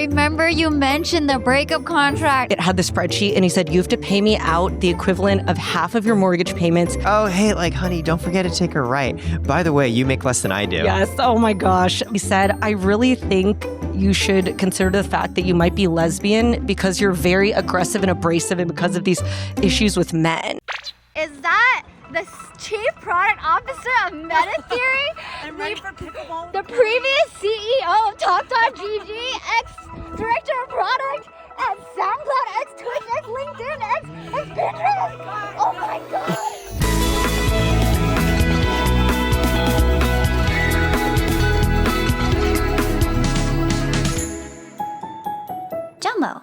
remember you mentioned the breakup contract. It had the spreadsheet and he said, you have to pay me out the equivalent of half of your mortgage payments. Oh, hey, like, honey, don't forget to take her right. By the way, you make less than I do. Yes. Oh my gosh. He said, I really think you should consider the fact that you might be lesbian because you're very aggressive and abrasive and because of these issues with men. Is that the chief product officer of Meta Theory? I'm ready for pickleball. The previous CEO of Top.gg, ex-director of product at SoundCloud, ex-Twitch, ex-LinkedIn, ex-Pinterest. Oh my God. JOMO.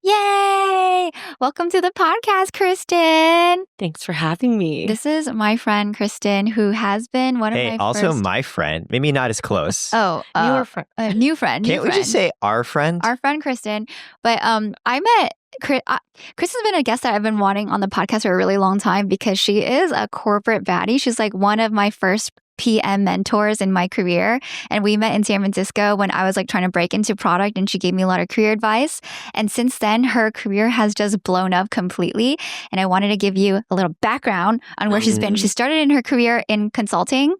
Yay! Welcome to the podcast, Kristin. Thanks for having me. This is my friend, Kristin, who has been one of my also first... my friend. Maybe not as close. Oh, Newer friend. a new friend. Can't we just say our friend? Our friend, Kristin. But I met... Kristen's been a guest that I've been wanting on the podcast for a really long time because she is a corporate baddie. She's like one of my first PM mentors in my career. And we met in San Francisco when I was like trying to break into product and she gave me a lot of career advice. And since then, her career has just blown up completely. And I wanted to give you a little background on where she's been. She started in her career in consulting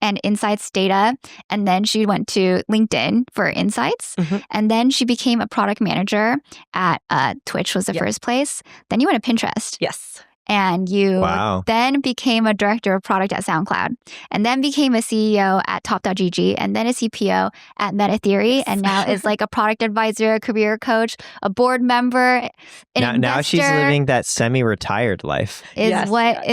and insights data. And then she went to LinkedIn for insights. And then she became a product manager at Twitch was the first place. Then you went to Pinterest. Yes. And you then became a director of product at SoundCloud, and then became a CEO at Top.gg, and then a CPO at Meta Theory, and now is like a product advisor, a career coach, a board member, an now she's living that semi-retired life. Is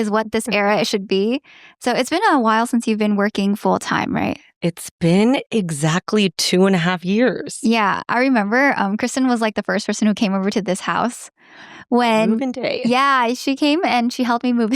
what this era should be. So it's been a while since you've been working full time, right? It's been exactly 2.5 years. Yeah, I remember Kristin was like the first person who came over to this house. When moving day. Yeah, she came and she helped me move.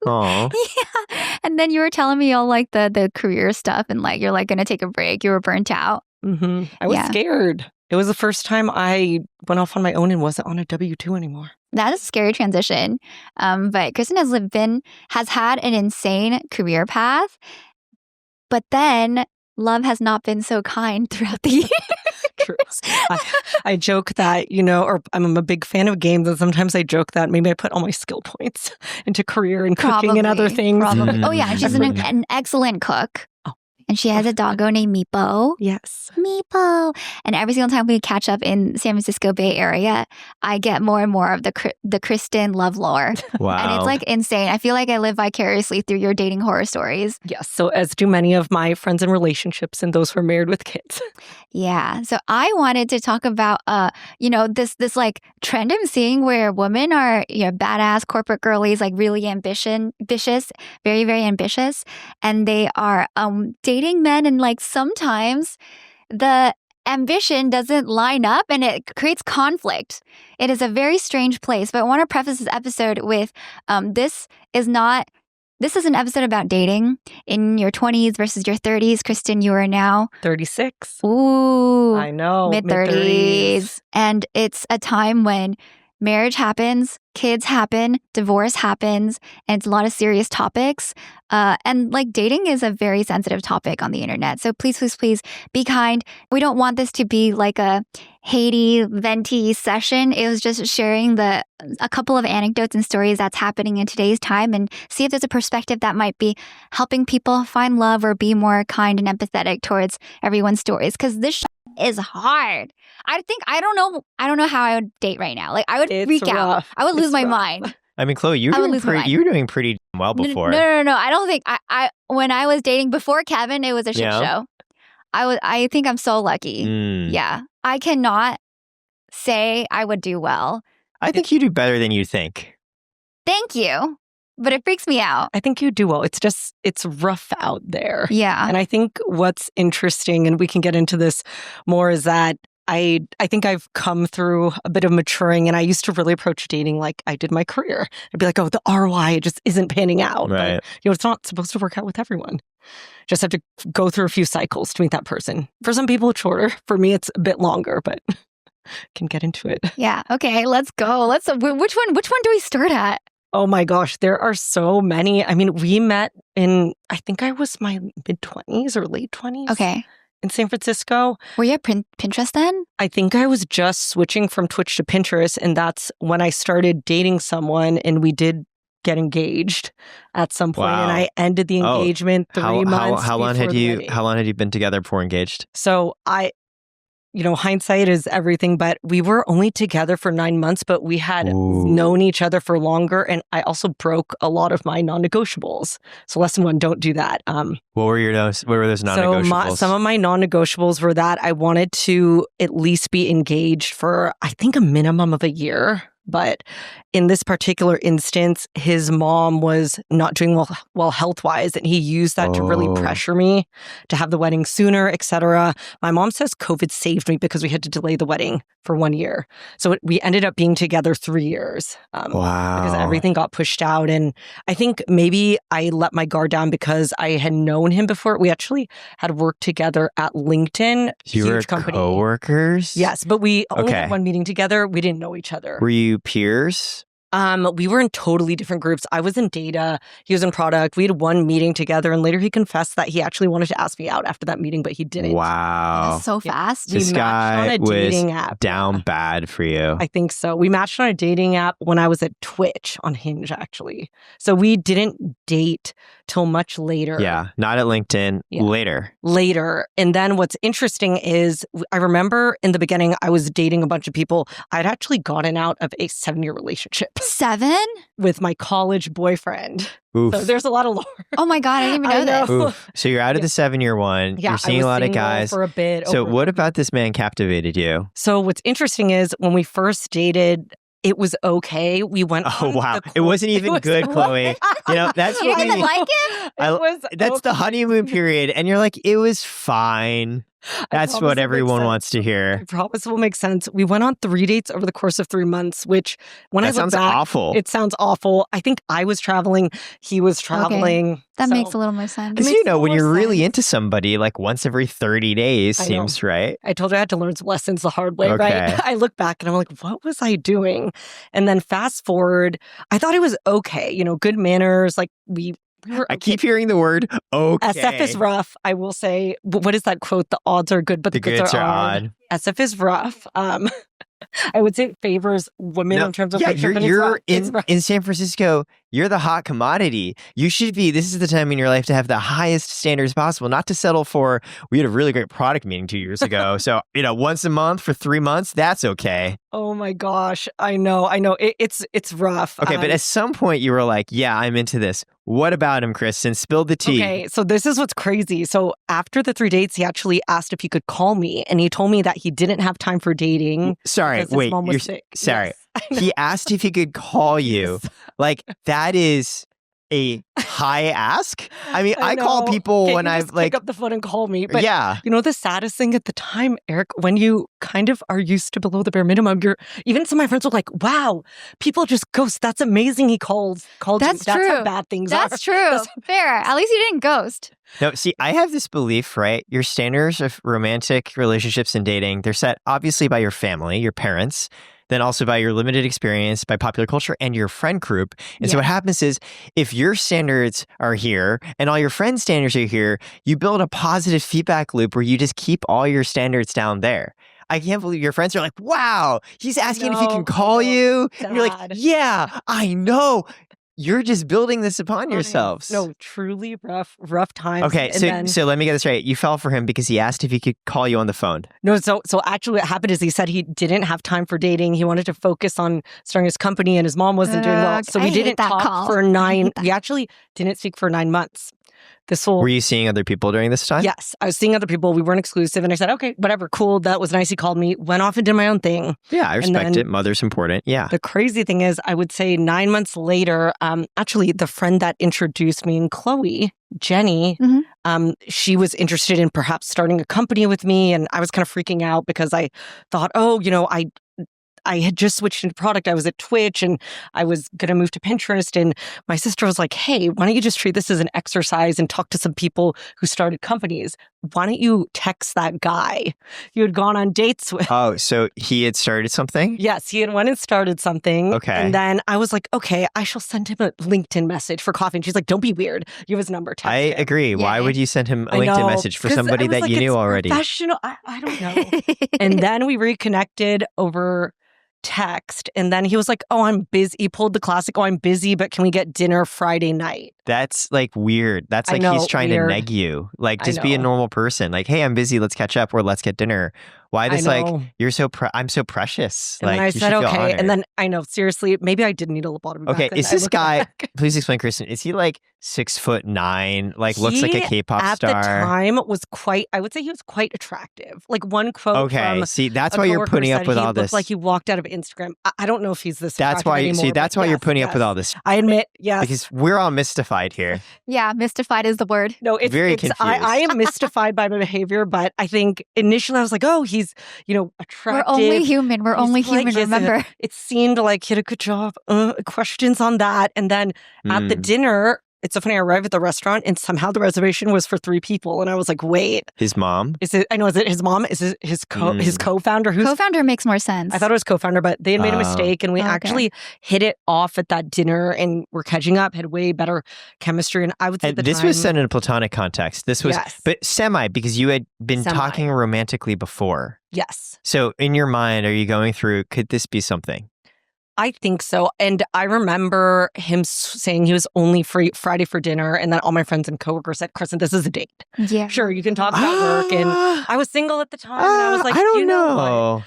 Aww. Yeah. And then you were telling me all like the career stuff and like you're like going to take a break. You were burnt out. I was scared. It was the first time I went off on my own and wasn't on a W-2 anymore. That is a scary transition. But Kristin has had an insane career path. But then love has not been so kind throughout the years. True. I joke that, or I'm a big fan of games, and sometimes I joke that maybe I put all my skill points into career and cooking and other things. Probably. Oh, yeah. She's an excellent cook. Oh. And she has a doggo named Meepo. Yes. Meepo. And every single time we catch up in San Francisco Bay Area, I get more and more of the Kristin love lore. Wow. And it's like insane. I feel like I live vicariously through your dating horror stories. Yes. So as do many of my friends in relationships and those who are married with kids. Yeah. So I wanted to talk about, this like trend I'm seeing where women are, badass corporate girlies, like really ambitious, very, very ambitious. And they are dating men, and like sometimes the ambition doesn't line up and it creates conflict. It is a very strange place. But I want to preface this episode with this is an episode about dating in your 20s versus your 30s. Kristin, you are now 36. Ooh. I know. Mid-30s. And it's a time when marriage happens, kids happen, divorce happens, and it's a lot of serious topics. And like dating is a very sensitive topic on the internet. So please, please, please be kind. We don't want this to be like a Haiti, venti session. It was just sharing a couple of anecdotes and stories that's happening in today's time and see if there's a perspective that might be helping people find love or be more kind and empathetic towards everyone's stories. Because this is hard. I don't know how I would date right now. Like I would freak out. I would lose my mind. I mean, Chloe, you were doing pretty well before. No. I don't think I when I was dating before Kevin, it was a shit show. I think I'm so lucky. Yeah. I cannot say I would do well. I think you do better than you think. Thank you. But it freaks me out. I think you do well. It's rough out there. Yeah. And I think what's interesting, and we can get into this more, is that I think I've come through a bit of maturing, and I used to really approach dating like I did my career. I'd be like, oh, the ROI just isn't panning out. Right. But, it's not supposed to work out with everyone. Just have to go through a few cycles to meet that person. For some people, it's shorter. For me, it's a bit longer, but can get into it. Yeah. Okay, let's go. Which one do we start at? Oh my gosh, there are so many. I mean, we met in, I think I was my mid-20s or late 20s. Okay. in San Francisco. Were you at Pinterest then? I think I was just switching from Twitch to Pinterest, and that's when I started dating someone, and we did get engaged at some point, and I ended the engagement 3 months How long had before the you wedding. How long had you been together before engaged? So hindsight is everything, but we were only together for 9 months, but we had known each other for longer. And I also broke a lot of my non-negotiables. So lesson 1, don't do that. What were those non-negotiables? So some of my non-negotiables were that I wanted to at least be engaged for, I think, a minimum of a year. But in this particular instance, his mom was not doing well health-wise, and he used that to really pressure me to have the wedding sooner, etc. My mom says COVID saved me because we had to delay the wedding for 1 year. So we ended up being together 3 years. Because everything got pushed out. And I think maybe I let my guard down because I had known him before. We actually had worked together at LinkedIn. You huge were company. co-workers? Yes, but we only had one meeting together. We didn't know each other. Were you peers? We were in totally different groups. I was in data. He was in product. We had one meeting together, and later he confessed that he actually wanted to ask me out after that meeting, but he didn't. Wow. That's so fast. This guy on a dating app. down bad for you. I think so. We matched on a dating app when I was at Twitch on Hinge, actually. So we didn't date till much later. Yeah, not at LinkedIn. Yeah. Later. And then what's interesting is I remember in the beginning, I was dating a bunch of people. I'd actually gotten out of a 7-year relationship. 7? With my college boyfriend. Oof. So there's a lot of lore. Oh my God, I didn't even know this. Oof. So you're out of the 7-year one. Yeah, you're seeing a lot of guys. For a bit. So what about this man captivated you? So what's interesting is when we first dated, it was okay. We went. Oh wow! It wasn't even good, Chloe. You know that's You didn't even like him? That's the honeymoon period, and you're like, it was fine. That's what everyone wants to hear. I promise it will make sense. We went on 3 dates over the course of 3 months, which when I look back, awful. It sounds awful. I think I was traveling, he was traveling. Okay. That makes a little more sense. Because when you're really into somebody, like once every 30 days seems right. I told you I had to learn some lessons the hard way, right? I look back and I'm like, what was I doing? And then fast forward, I thought it was okay. Good manners. Like I keep hearing the word okay. SF is rough, I will say. What is that quote? The odds are good, but the goods are odd. SF is rough. I would say it favors women in terms of you're in San Francisco. You're the hot commodity. You should be. This is the time in your life to have the highest standards possible, not to settle for. We had a really great product meeting 2 years ago, so once a month for 3 months, that's okay. Oh my gosh, I know. It's rough. Okay, but at some point you were like, "Yeah, I'm into this." What about him, Kristen? Spill the tea. Okay, so this is what's crazy. So after the 3 dates, he actually asked if he could call me, and he told me that he didn't have time for dating. Sorry, wait. You're sick. Sorry. Yes, he asked if he could call you. Yes. Like, that is a high ask. I mean, I call people when I've pick up the phone and call me. But yeah. The saddest thing at the time, Eric, when you kind of are used to below the bare minimum, even some of my friends were like, wow, people just ghost. That's amazing. He called That's you. True. That's how bad things are. That's true. Fair. At least you didn't ghost. No, see, I have this belief, right? Your standards of romantic relationships and dating, they're set obviously by your family, your parents, then also by your limited experience, by popular culture, and your friend group. And so what happens is, if your standards are here and all your friends' standards are here, you build a positive feedback loop where you just keep all your standards down there. I can't believe your friends are like, wow, he's asking if he can call you. And you're like, yeah, I know. You're just building this upon yourselves. No, truly rough times. Okay, so let me get this right. You fell for him because he asked if he could call you on the phone. No, so actually what happened is he said he didn't have time for dating. He wanted to focus on starting his company, and his mom wasn't doing well. So we didn't talk for 9. We actually didn't speak for 9 months. Were you seeing other people during this time? Yes, I was seeing other people. We weren't exclusive. And I said, okay, whatever, cool. That was nice. He called me, went off and did my own thing. Yeah, I respect it. Mother's important. Yeah. The crazy thing is, I would say 9 months later, actually, the friend that introduced me and Chloe, Jenny, she was interested in perhaps starting a company with me. And I was kind of freaking out because I thought, I had just switched into product. I was at Twitch and I was going to move to Pinterest. And my sister was like, hey, why don't you just treat this as an exercise and talk to some people who started companies? why don't you text that guy you had gone on dates with? Oh, so he had started something? Yes, he had went and started something. Okay. And then I was like, okay, I shall send him a LinkedIn message for coffee. And she's like, don't be weird. You have his number. Text I him. agree. Why Yay. would you send him a I LinkedIn know, message for 'cause somebody I was that like, you knew it's already? Professional. I don't know. And then we reconnected over text. And then he was like, oh, I'm busy. He pulled the classic, oh, I'm busy, but can we get dinner Friday night? That's like weird. That's I like know, he's trying weird. to neg you. Like, I just be a know. normal person. Like, hey, I'm busy. Let's catch up or let's get dinner. Why I this like know. you're so I'm so precious. And like then I you said, should feel okay. honored. And then I know, seriously, maybe I did need a lobotomy back Okay, then. is I this look guy? back. Please explain, Kristen. Is he like 6'9"? Like looks like a He, K-pop at star. the time, was quite, I would say he was quite attractive. Like one quote Okay, from see, that's a why you're coworker putting up said with he all looked this. like he walked out of Instagram. I don't know if he's this That's attractive why. anymore, See, that's but why you're yes, putting up with yes. all this I admit, yes. because we're all mystified here. Yeah, mystified is the word. No, it's Very it's, confused. I am mystified by my behavior, but I think initially I was like, oh, he's, attractive. We're only human. We're He's only polite. human, He has a- remember? It seemed like he had a good job. Questions on that. And then at the dinner, it's so funny, I arrived at the restaurant and somehow the reservation was for 3 people. And I was like, wait, His mom. is it his mom? Is it his co-founder? Co-founder makes more sense. I thought it was co-founder, but they had made a mistake and we Okay. actually hit it off at that dinner and we're catching up, had way better chemistry. And I would say And at the this time, was said in a platonic context. This was, Yes. but semi because you had been Semi. talking romantically before. yes. So in your mind, are you going through? Could this be something? I think so. And I remember him saying he was only free Friday for dinner. And then all my friends and coworkers said, Kristen, this is a date. Yeah. Sure, you can talk about work. And I was single at the time. And I was like, I don't you know know. what?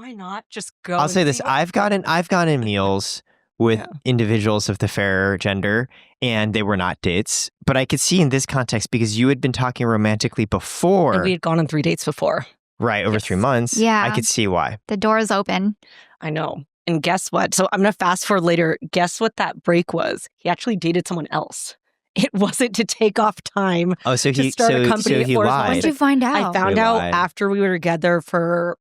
Why not just go? I'll and say this: see what- I've gotten meals with Yeah. individuals of the fair gender, and they were not dates. But I could see in this context because you had been talking romantically before, And we had gone on 3 dates before. right? Over Yes. 3 months. Yeah. I could see why. The door is open. I know. And guess what? So I'm going to fast forward later. Guess what that break was? He actually dated someone else. It wasn't to take off time. Oh, so To he start a so company he for his When lied. did you find out? I found They out lied. after we were together for,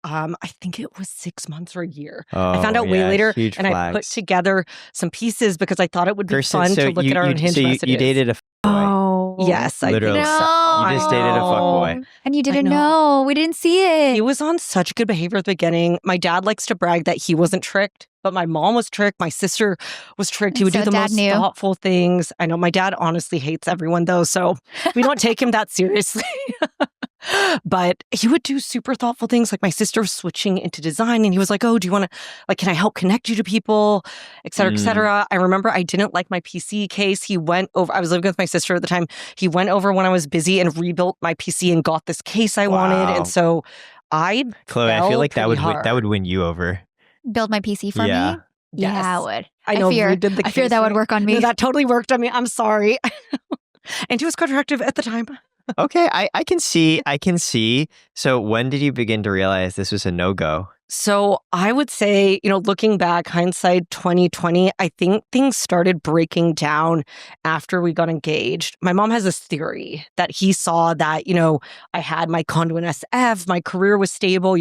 I think it was 6 months or a year. Oh, I found out way yeah, later, huge and I put flags. together some pieces because I thought it would be Kirsten, fun so to look you, at our you, Hinge so you, messages. you dated a boy. Oh. Yes, I Literally. think so. No. You just dated a fuckboy. And you didn't know. know. We didn't see it. He was on such good behavior at the beginning. My dad likes to brag that he wasn't tricked, but my mom was tricked. My sister was tricked. He would So do the dad most knew. thoughtful things. I know my dad honestly hates everyone though, so we don't take him that seriously. But he would do super thoughtful things. Like my sister was switching into design and he was like, oh, do you want to, like, can I help connect you to people, et cetera, et cetera. I remember I didn't like my PC case. He went over, I was living with my sister at the time. He went over when I was busy and rebuilt my PC and got this case I wanted. Wow. And so I Chloe, I fell feel like that pretty would hard. win you over. Build my PC for Yeah. me? Yeah, Yes. I would. I know fear, we did the I fear case that would thing. work on me. No, that totally worked on me. I'm sorry. And he was quite attractive at the time. Okay, I can see. So when did you begin to realize this was a no-go? So I would say, looking back, hindsight 2020, I think things started breaking down after we got engaged. My mom has this theory that he saw that, I had my condo in SF, my career was stable,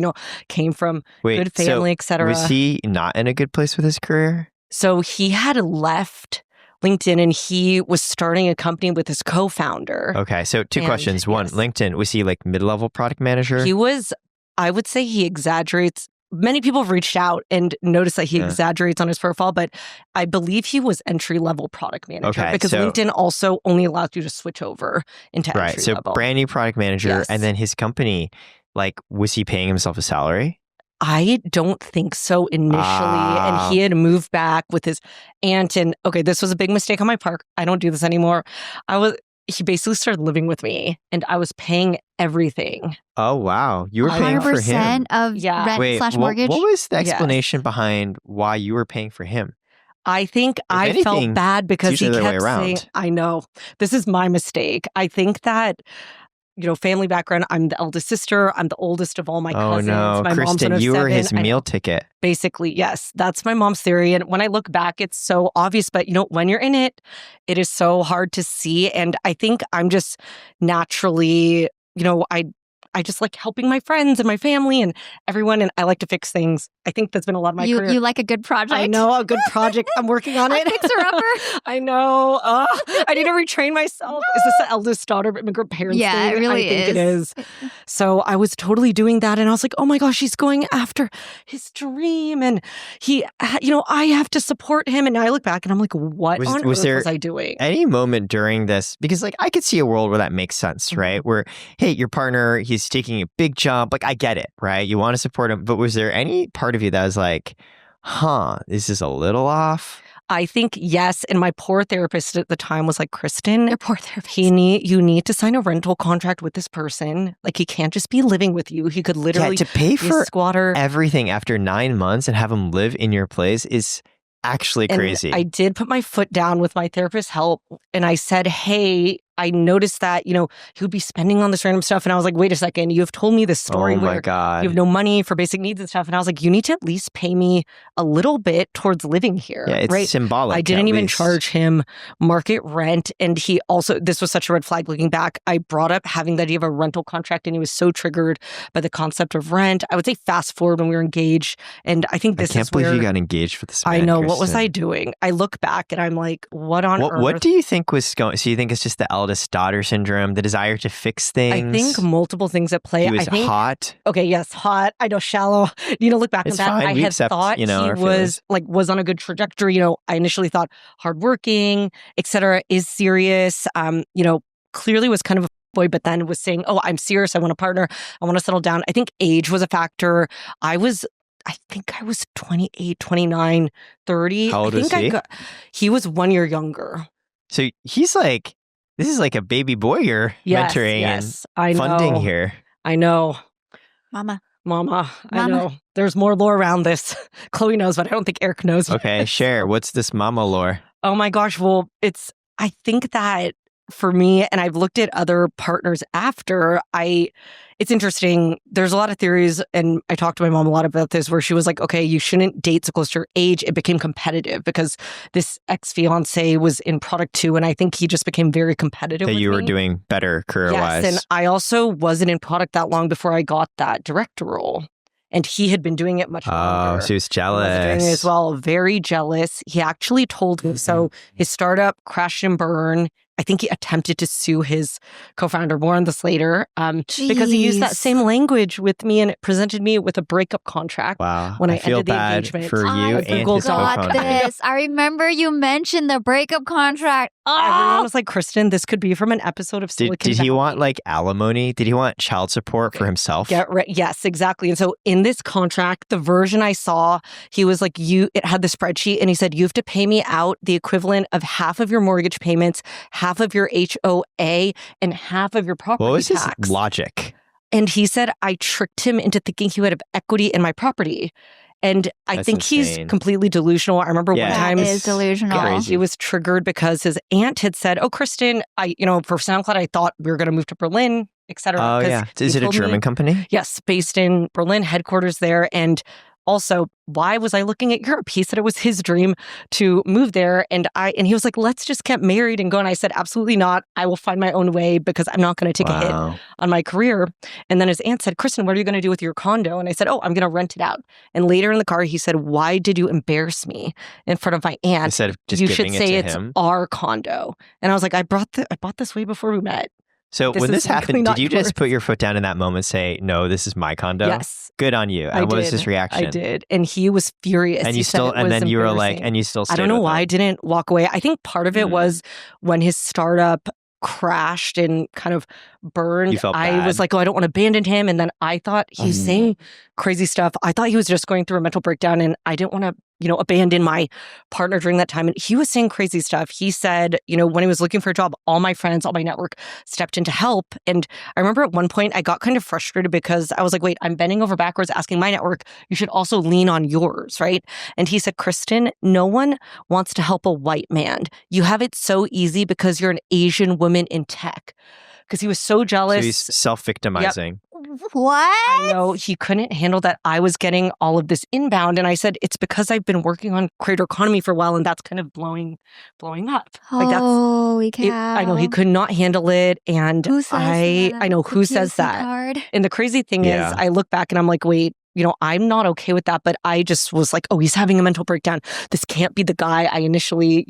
came from Wait, good family, et so cetera. was he not in a good place with his career? So he had left LinkedIn and he was starting a company with his co-founder. Okay, so two And, questions. One, yes. LinkedIn, was he like mid-level product manager? He was, I would say he exaggerates. Many people have reached out and noticed that he Yeah. exaggerates on his profile, but I believe he was entry-level product manager Okay, because so- LinkedIn also only allows you to switch over into Right, so entry-level. brand new product manager, Yes. and then his company, like, was he paying himself a salary? I don't think so initially. Ah. And he had moved back with his aunt. And okay, this was a big mistake on my part. I don't do this anymore. He basically started living with me and I was paying everything. Oh, wow. You were paying for him. 100% of Yeah. rent Wait, slash mortgage? what was the Yes. explanation behind why you were paying for him? I think I anything, felt bad because it's he usually the other kept way around. saying, I know, this is my mistake. I think that, family background, I'm the eldest sister. I'm the oldest of all my Oh, cousins. no. My mom's one Kristen, of you were 7. his I know. meal ticket. Basically, yes, that's my mom's theory. And when I look back, it's so obvious. But, when you're in it, it is so hard to see. And I think I'm just naturally, I just like helping my friends and my family and everyone, and I like to fix things. I think that's been a lot of my career. You like a good project? I know, a good project. I'm working on it. Fixer-upper? I know. I need to retrain myself. Is this the eldest daughter of immigrant parents Yeah, thing? it really I think it is. So I was totally doing that, and I was like, oh my gosh, he's going after his dream, and he, I have to support him. And now I look back and I'm like, what on earth was I doing? Any moment during this, because like I could see a world where that makes sense, right? Where, hey, your partner, he's taking a big jump. Like I get it, right? You want to support him. But was there any part of you that was like, this is a little off? I think yes. And my poor therapist at the time was like, Kristin, your poor therapist. You need to sign a rental contract with this person. Like he can't just be living with you. He could literally to pay for squatter. Everything after 9 months and have him live in your place is actually crazy. And I did put my foot down with my therapist's help, and I said, hey, I noticed that, he would be spending on this random stuff. And I was like, wait a second, you have told me this story where you have no money for basic needs and stuff. And I was like, you need to at least pay me a little bit towards living here. Yeah, it's symbolic. I didn't even charge him market rent. And he also, this was such a red flag looking back. I brought up having the idea of a rental contract, and he was so triggered by the concept of rent. I would say fast forward when we were engaged. And I think this is where... I can't believe you got engaged for this man, I know. Kristin. What was I doing? I look back and I'm like, what on earth? What do you think was going... So you think it's just the eldest daughter syndrome, the desire to fix things? I think multiple things at play. He was hot. Okay, yes, hot. I know, shallow. Look back on that. Fine. I had thought he was on a good trajectory. I initially thought hardworking, etc. is serious. Clearly was kind of a boy, but then was saying, oh, I'm serious. I want a partner. I want to settle down. I think age was a factor. I think I was 28, 29, 30. How old was he? He was 1 year younger. So he's like, this is like a baby boy you're mentoring and funding here. I know. Mama. I know. There's more lore around this. Chloe knows, but I don't think Eric knows. Okay, share. What's this mama lore? Oh my gosh. Well, I think that for me, and I've looked at other partners after, it's interesting. There's a lot of theories, and I talked to my mom a lot about this, where she was like, okay, you shouldn't date so close to your age. It became competitive because this ex-fiancé was in product 2, and I think he just became very competitive with you were me. doing better career-wise. Yes, and I also wasn't in product that long before I got that director role. And he had been doing it much longer. Oh, so he was jealous. He was doing it as well. Very jealous. He actually told me, so his startup crashed and burned. I think he attempted to sue his co-founder. More on this later. Because he used that same language with me, and it presented me with a breakup contract. Wow. When I feel ended the bad engagement. for you and his co-founder. This. I remember you mentioned the breakup contract. Everyone was like, Kristin, this could be from an episode of Silicon Did he Valley. want like alimony? Did he want child support for himself? Yes, exactly. And so in this contract, the version I saw, he was like, it had the spreadsheet, and he said, you have to pay me out the equivalent of half of your mortgage payments, half of your HOA, and half of your property tax. What was his logic? And he said, I tricked him into thinking he would have equity in my property. And I think he's completely delusional. I remember one time that is delusional. He was triggered because his aunt had said, oh, Kristin, for SoundCloud, I thought we were going to move to Berlin, etc. Oh, yeah. Is it a German company? Yes, based in Berlin, headquarters there. And also, why was I looking at Europe? He said it was his dream to move there. And he was like, let's just get married and go. And I said, absolutely not. I will find my own way because I'm not going to take a hit on my career. And then his aunt said, Kristin, what are you going to do with your condo? And I said, oh, I'm going to rent it out. And later in the car, he said, why did you embarrass me in front of my aunt? Instead of just you giving should say it to it's him. Our condo. And I was like, I bought this way before we met. So when this happened, did you just put your foot down in that moment and say, no, this is my condo? Yes. Good on you. And what was his reaction? I did. And he was furious. And you still, and then you were like, and you still stayed I don't know why I him. didn't walk away. I think part of it was when his startup crashed and kind of burned. You felt I bad. was like, oh, I don't want to abandon him. And then I thought he was saying crazy stuff. I thought he was just going through a mental breakdown, and I didn't want to, abandon my partner during that time. And he was saying crazy stuff. He said, when he was looking for a job, all my friends, all my network stepped in to help. And I remember at one point I got kind of frustrated because I was like, wait, I'm bending over backwards asking my network, you should also lean on yours, right? And he said, Kristin, no one wants to help a white man. You have it so easy because you're an Asian woman in tech. Because he was so jealous. So he's self-victimizing. Yep. What? I know he couldn't handle that I was getting all of this inbound. And I said, it's because I've been working on creator economy for a while and that's kind of blowing up. Holy cow. I know he could not handle it. And Who says that? I know who The says POC that. card? And the crazy thing is I look back and I'm like, wait, I'm not okay with that. But I just was like, oh, he's having a mental breakdown. This can't be the guy I initially,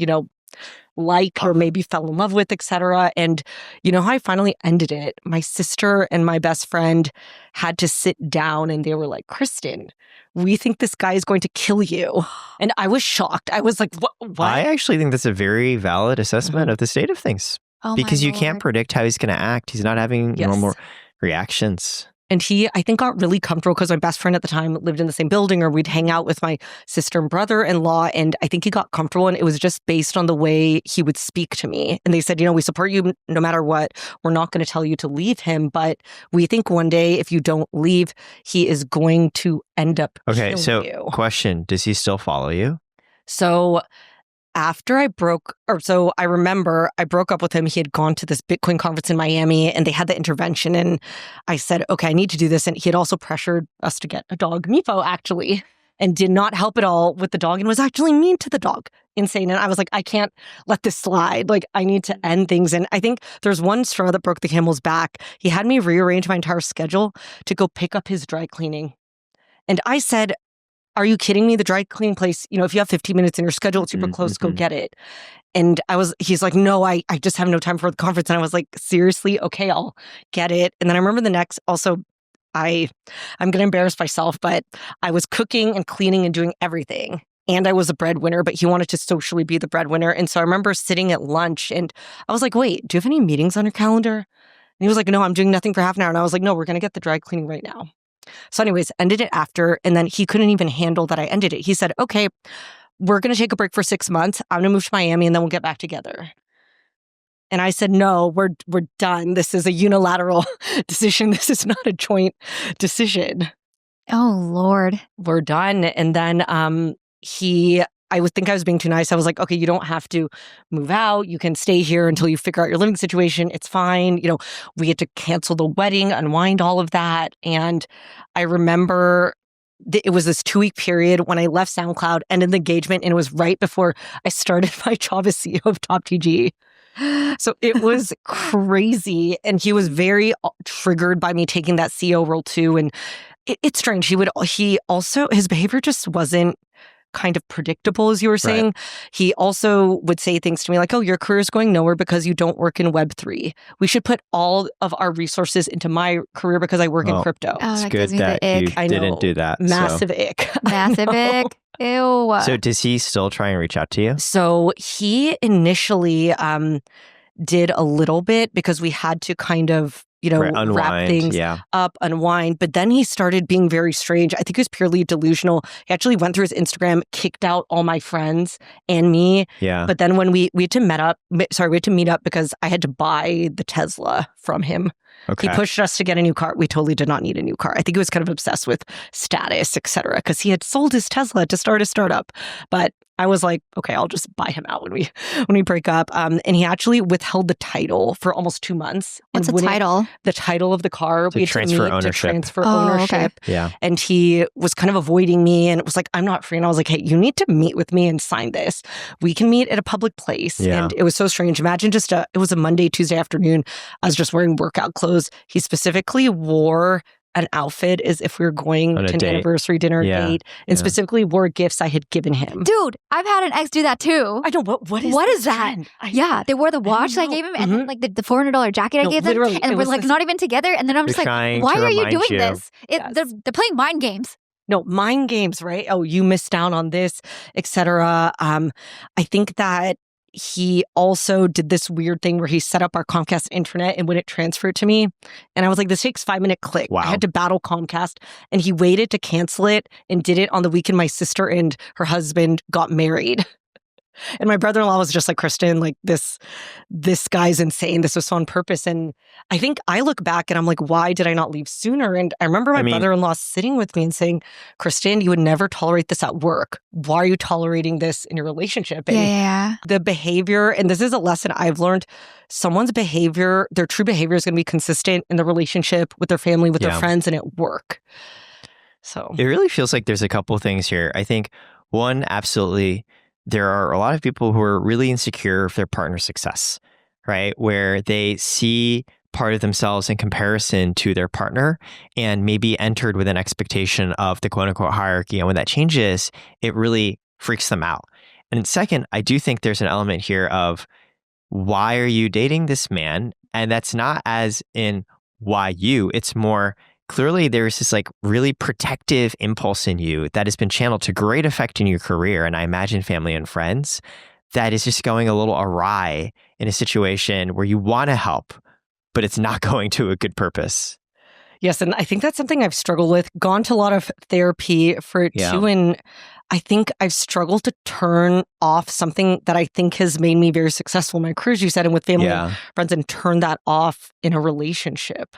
like or maybe fell in love with, etc. And how I finally ended it? My sister and my best friend had to sit down and they were like, Kristin, we think this guy is going to kill you. And I was shocked. I was like, what? I actually think that's a very valid assessment of the state of things. Oh, because you my can't Lord. predict how he's going to act. He's not having normal reactions. And he, I think, got really comfortable because my best friend at the time lived in the same building, or we'd hang out with my sister and brother-in-law. And I think he got comfortable, and it was just based on the way he would speak to me. And they said, we support you no matter what. We're not going to tell you to leave him, but we think one day if you don't leave, he is going to end up killing you. Question, does he still follow you? So after I remember I broke up with him. He had gone to this Bitcoin conference in Miami and they had the intervention. And I said, okay, I need to do this. And he had also pressured us to get a dog, Mifo, actually, and did not help at all with the dog and was actually mean to the dog. Insane. And I was like, I can't let this slide. Like, I need to end things. And I think there's one straw that broke the camel's back. He had me rearrange my entire schedule to go pick up his dry cleaning. And I said, are you kidding me? The dry cleaning place, if you have 15 minutes in your schedule, it's super close, go get it. And he's like, no, I just have no time for the conference. And I was like, seriously? Okay, I'll get it. And then I remember I'm going to embarrass myself, but I was cooking and cleaning and doing everything. And I was a breadwinner, but he wanted to socially be the breadwinner. And so I remember sitting at lunch and I was like, wait, do you have any meetings on your calendar? And he was like, no, I'm doing nothing for half an hour. And I was like, no, we're going to get the dry cleaning right now. So anyways, ended it after, and then he couldn't even handle that I ended it. He said, okay, we're going to take a break for 6 months. I'm going to move to Miami and then we'll get back together. And I said, no, we're done. This is a unilateral decision. This is not a joint decision. Oh, Lord. We're done. And then I would think I was being too nice. I was like, okay, you don't have to move out. You can stay here until you figure out your living situation. It's fine. We had to cancel the wedding, unwind all of that. And I remember it was this 2-week period when I left SoundCloud, ended the engagement, and it was right before I started my job as CEO of TopTG. So it was crazy. And he was very triggered by me taking that CEO role too. And it's strange. His behavior just wasn't kind of predictable, as you were saying. Right. He also would say things to me like, oh, your career is going nowhere because you don't work in Web3. We should put all of our resources into my career because I work in crypto. It's good that you didn't do that. Massive ick. Massive ick. Ew. So does he still try and reach out to you? So he initially did a little bit because we had to kind of unwind, wrap things up, unwind. But then he started being very strange. I think he was purely delusional. He actually went through his Instagram, kicked out all my friends and me. Yeah. But then when we had to meet up because I had to buy the Tesla from him. Okay. He pushed us to get a new car. We totally did not need a new car. I think he was kind of obsessed with status, etc., because he had sold his Tesla to start a startup. But I was like, okay, I'll just buy him out when we break up. And he actually withheld the title for almost 2 months. What's the title? The title of the car. To transfer ownership. Okay. Yeah. And he was kind of avoiding me and it was like, I'm not free. And I was like, hey, you need to meet with me and sign this. We can meet at a public place. Yeah. And it was so strange. Imagine it was a Monday, Tuesday afternoon. I was just wearing workout clothes. He specifically wore an outfit as if we were going to an anniversary dinner date, and specifically wore gifts I had given him. Dude, I've had an ex do that too. I know, what is that? Yeah, they wore the watch that I gave him, and then like the $400 jacket I gave them, and we're like not even together. And then I'm just like, why are you doing this? They're playing mind games. No, mind games, right? Oh, you missed out on this, etc. I think that he also did this weird thing where he set up our Comcast internet and wouldn't transfer it to me. And I was like, this takes 5-minute click. Wow. I had to battle Comcast. And he waited to cancel it and did it on the weekend my sister and her husband got married. And my brother-in-law was just like, Kristin, like this guy's insane. This was so on purpose. And I think I look back and I'm like, why did I not leave sooner? And I remember my brother-in-law sitting with me and saying, Kristin, you would never tolerate this at work. Why are you tolerating this in your relationship? And the behavior, and this is a lesson I've learned, someone's behavior, their true behavior is going to be consistent in the relationship with their family, with their friends, and at work. So it really feels like there's a couple of things here. I think one, absolutely, there are a lot of people who are really insecure of their partner's success, right? Where they see part of themselves in comparison to their partner and maybe entered with an expectation of the quote unquote hierarchy. And when that changes, it really freaks them out. And second, I do think there's an element here of why are you dating this man? And that's not as in why you, it's more clearly there's this like really protective impulse in you that has been channeled to great effect in your career. And I imagine family and friends that is just going a little awry in a situation where you want to help, but it's not going to a good purpose. Yes. And I think that's something I've struggled with, gone to a lot of therapy for it too. And I think I've struggled to turn off something that I think has made me very successful in my career, as you said, and with family and friends, and turn that off in a relationship.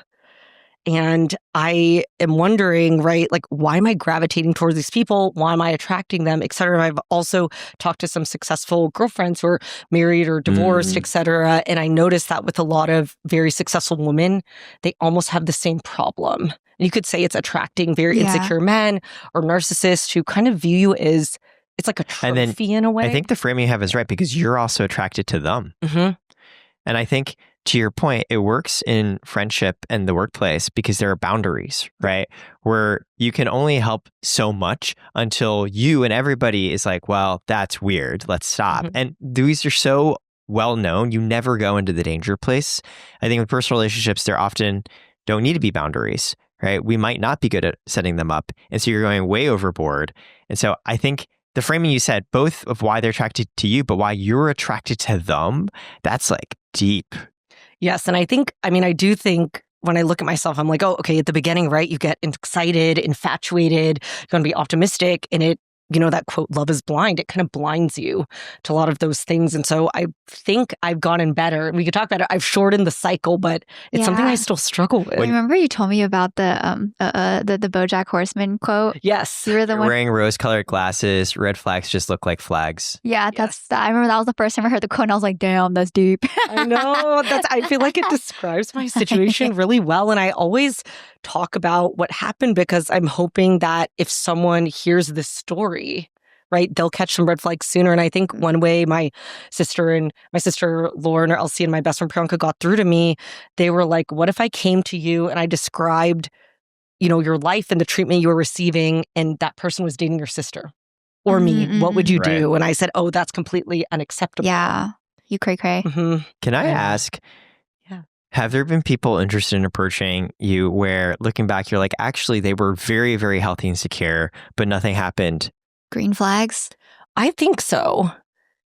And I am wondering, right, like, why am I gravitating towards these people? Why am I attracting them, et cetera? I've also talked to some successful girlfriends who are married or divorced, et cetera. And I noticed that with a lot of very successful women, they almost have the same problem. And you could say it's attracting very insecure men or narcissists who kind of view you as, it's like a trophy in a way. I think the framing you have is right because you're also attracted to them. And I think, to your point, it works in friendship and the workplace because there are boundaries, right? Where you can only help so much until you and everybody is like, well, that's weird. Let's stop. And these are so well known. You never go into the danger place. I think with personal relationships, there often don't need to be boundaries, right? We might not be good at setting them up. And so you're going way overboard. And so I think the framing you said, both of why they're attracted to you, but why you're attracted to them, that's like deep. Yes. And I think, I mean, I do think when I look at myself, I'm like, oh, okay, at the beginning, right, you get excited, infatuated, you're going to be optimistic. And it, you know, that quote, love is blind. It kind of blinds you to a lot of those things. And so I think I've gotten better. We could talk about it. I've shortened the cycle, but it's something I still struggle with. Remember you told me about the 𝙎𝙊𝙈𝙎𝙬 horseman quote? Yes. You were the one wearing rose-colored glasses. Red flags just look like flags. Yeah, I remember that was the first time I heard the quote and I was like, damn, that's deep. I know. I feel like it describes my situation really well. And I always talk about what happened because I'm hoping that if someone hears this story, right, they'll catch some red flags sooner. And I think one way my sister Lauren or Elsie and my best friend Priyanka got through to me, they were like, what if I came to you and I described, you know, your life and the treatment you were receiving and that person was dating your sister or me? What would you do? And I said, oh, that's completely unacceptable. Yeah. You cray-cray. Can I ask, have there been people interested in approaching you where looking back, you're like, actually, they were very, very healthy and secure, but nothing happened? Green flags? I think so.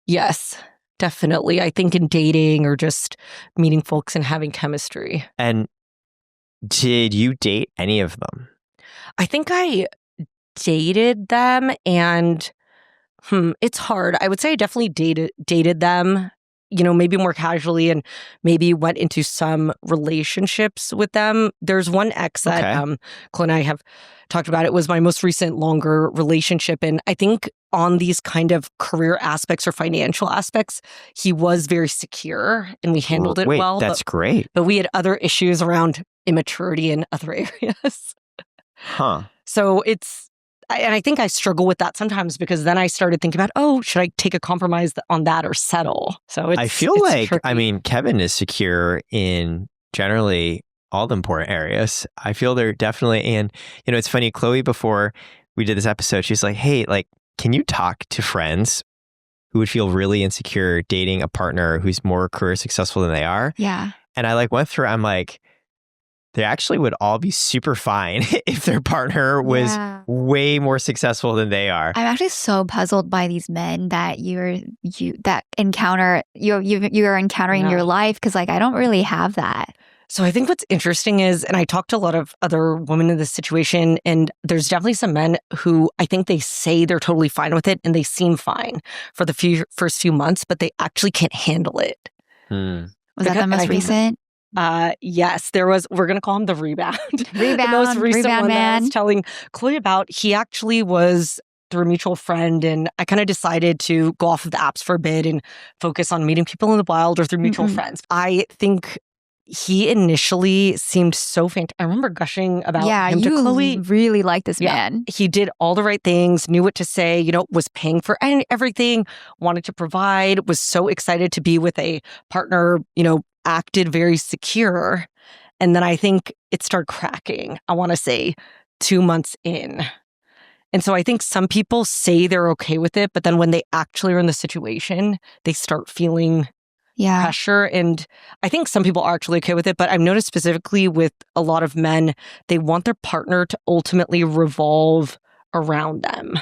Yes, definitely. I think in dating or just meeting folks and having chemistry. And did you date any of them? I think I dated them and it's hard. I would say I definitely dated them, you know, maybe more casually and maybe went into some relationships with them. There's one ex that Chloe and I have talked about. It was my most recent longer relationship. And I think on these kind of career aspects or financial aspects, he was very secure and we handled it well. That's great. But we had other issues around immaturity in other areas. So and I think I struggle with that sometimes because then I started thinking about, oh, should I take a compromise on that or settle? So I feel like, tricky. I mean, Kevin is secure in generally all the important areas. I feel they're definitely, and you know, it's funny, Chloe, before we did this episode, she's like, hey, like, can you talk to friends who would feel really insecure dating a partner who's more career successful than they are? Yeah. And I like went through, I'm like, they actually would all be super fine if their partner was way more successful than they are. I'm actually so puzzled by these men that you're encountering in your life because like I don't really have that. So I think what's interesting is, and I talked to a lot of other women in this situation, and there's definitely some men who I think they say they're totally fine with it and they seem fine for the first few months, but they actually can't handle it. Was that the most recent? Yes, there was. We're going to call him the rebound. Rebound, the most recent rebound one that I man. was telling Chloe about. He actually was through a mutual friend, and I kind of decided to go off of the apps for a bit and focus on meeting people in the wild or through mutual friends. I think he initially seemed so fantastic. I remember gushing about him to Chloe. You really like this man. He did all the right things, knew what to say, was paying for everything, wanted to provide, was so excited to be with a partner, acted very secure. And then I think it started cracking, I want to say 2 months in. And so I think some people say they're okay with it, but then when they actually are in the situation, they start feeling pressure. And I think some people are actually okay with it, but I've noticed specifically with a lot of men, they want their partner to ultimately revolve around them.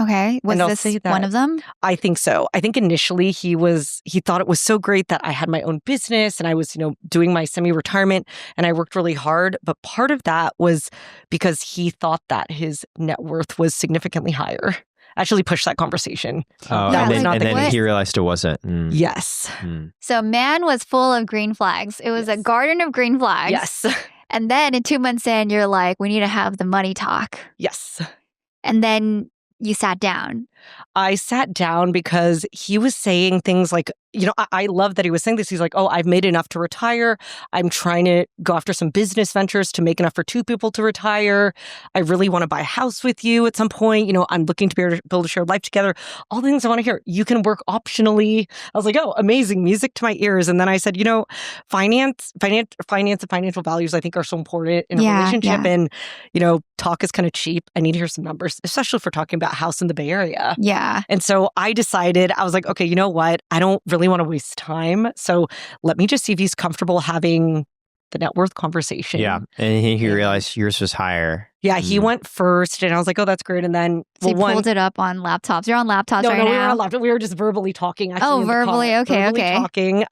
Okay. Was this one of them? I think so. I think initially he thought it was so great that I had my own business and I was, doing my semi-retirement and I worked really hard. But part of that was because he thought that his net worth was significantly higher. Actually pushed that conversation. Oh, and then he realized it wasn't. Yes. So man was full of green flags. It was a garden of green flags. Yes. And then in 2 months in, you're like, we need to have the money talk. Yes. And then you sat down. I sat down because he was saying things like, I love that he was saying this. He's like, oh, I've made enough to retire. I'm trying to go after some business ventures to make enough for 2 people to retire. I really want to buy a house with you at some point. I'm looking to be able to build a shared life together. All the things I want to hear. You can work optionally. I was like, oh, amazing. Music to my ears. And then I said, finance and financial values, I think, are so important in a relationship. And, talk is kind of cheap. I need to hear some numbers, especially if we're talking about a house in the Bay Area. Yeah. And so I decided, I was like, okay, you know what? I don't really want to waste time. So let me just see if he's comfortable having the net worth conversation. Yeah. And he realized yours was higher. Yeah, he went first and I was like, oh, that's great. And then so you pulled it up on laptops. You're on laptops right now? No, we were on laptop. We were just verbally talking. Actually, verbally. Okay. Talking.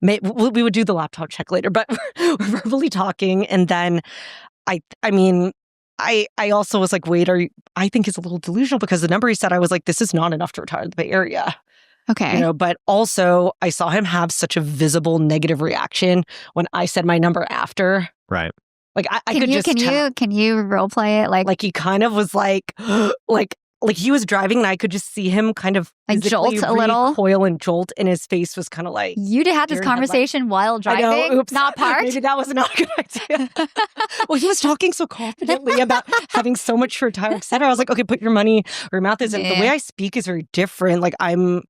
We would do the laptop check later, but we're verbally talking. And then I also was like, wait, I think he's a little delusional because the number he said, I was like, this is not enough to retire in the Bay Area. Okay. But also I saw him have such a visible negative reaction when I said my number after. Right. Like I could just tell. Can you role play it? Like he kind of was like he was driving and I could just see him kind of like jolt a little, recoil and jolt, and his face was kind of like. You had this conversation while driving, I know, oops, not parked. Maybe that was not a good idea. Well, he was talking so confidently about having so much to retire, etc. I was like, okay, put your money where your mouth is. And the way I speak is very different. Like I'm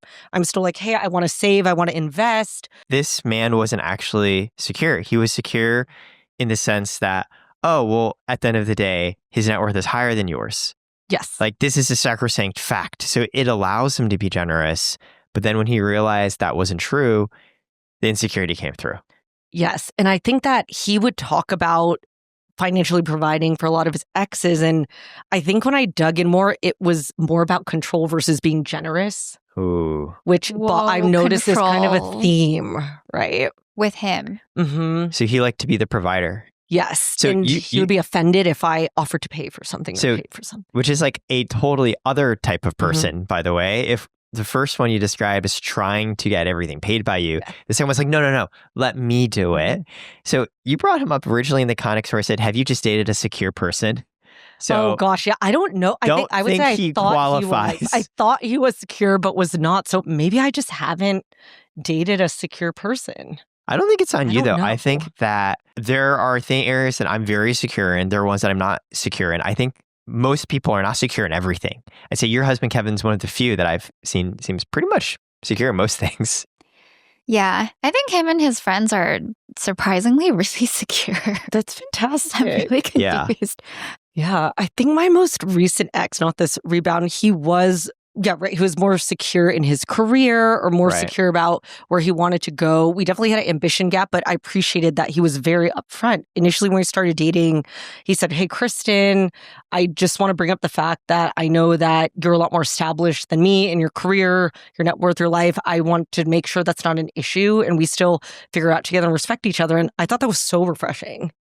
still like, hey, I want to save, I want to invest. This man wasn't actually secure. He was secure in the sense that, oh, well, at the end of the day, his net worth is higher than yours. Yes. Like this is a sacrosanct fact. So it allows him to be generous. But then when he realized that wasn't true, the insecurity came through. Yes. And I think that he would talk about financially providing for a lot of his exes. And I think when I dug in more, it was more about control versus being generous. Ooh. Which I've noticed is kind of a theme, right? With him. Mm-hmm. So he liked to be the provider. Yes. So and he would be offended if I offered to pay for something or paid for something. Which is like a totally other type of person, by the way. If the first one you described is trying to get everything paid by you, the second one's like, no, let me do it. So you brought him up originally in the context where I said, have you just dated a secure person? So, oh gosh, yeah, I don't know. I would say he qualifies. I thought he was secure, but was not. So maybe I just haven't dated a secure person. I don't think it's on you, though. Know. I think that there are areas that I'm very secure in. There are ones that I'm not secure in. I think most people are not secure in everything. I'd say your husband, Kevin's one of the few that I've seen seems pretty much secure in most things. Yeah, I think him and his friends are surprisingly really secure. That's fantastic. I'm really confused. Yeah, I think my most recent ex, not this rebound, he was Yeah, right. He was more secure in his career or more Right. secure about where he wanted to go. We definitely had an ambition gap, but I appreciated that he was very upfront. Initially, when we started dating, he said, "Hey, Kristen, I just want to bring up the fact that I know that you're a lot more established than me in your career, your net worth, your life. I want to make sure that's not an issue and we still figure out together and respect each other." And I thought that was so refreshing.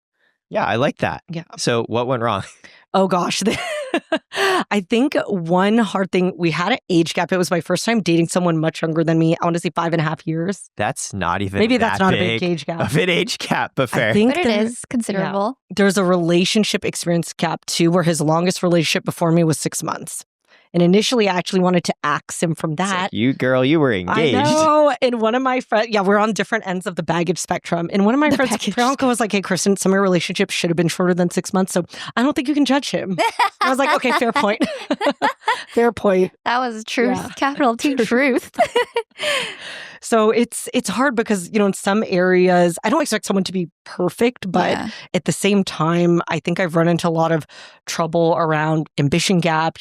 Yeah, I like that. Yeah. So what went wrong? Oh gosh. I think one hard thing, we had an age gap. It was my first time dating someone much younger than me. I want to say 5.5 years. That's not even Maybe that's that not a big age gap. of an age gap, but fair. I think But it is considerable. there's a relationship experience gap too, where his longest relationship before me was 6 months. And initially, I actually wanted to axe him from It's like, that. you were engaged. I know. And one of my friends, we're on different ends of the baggage spectrum. And one of my The friends, baggage Priyanka, was like, "Hey, Kristen, some of your relationships should have been shorter than 6 months. So I don't think you can judge him." I was like, okay, fair point. Fair point. That was truth, Yeah. capital T truth. So it's hard because, in some areas, I don't expect someone to be perfect, but Yeah. at the same time, I think I've run into a lot of trouble around ambition gap,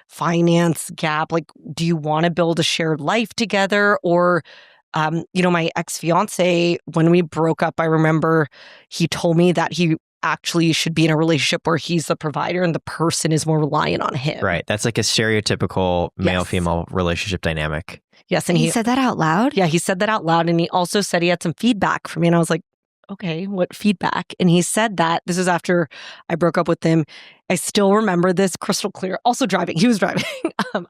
finance gap. Like, do you want to build a shared life together? Or, my ex-fiancé, when we broke up, I remember he told me that he actually should be in a relationship where he's the provider and the person is more reliant on him. Right. That's like a stereotypical Yes. male-female relationship dynamic. Yes. And he said that out loud? Yeah, he said that out loud. And he also said he had some feedback for me. And I was like, okay, what feedback? And he said that this is after I broke up with him. I still remember this crystal clear. Also driving. He was driving.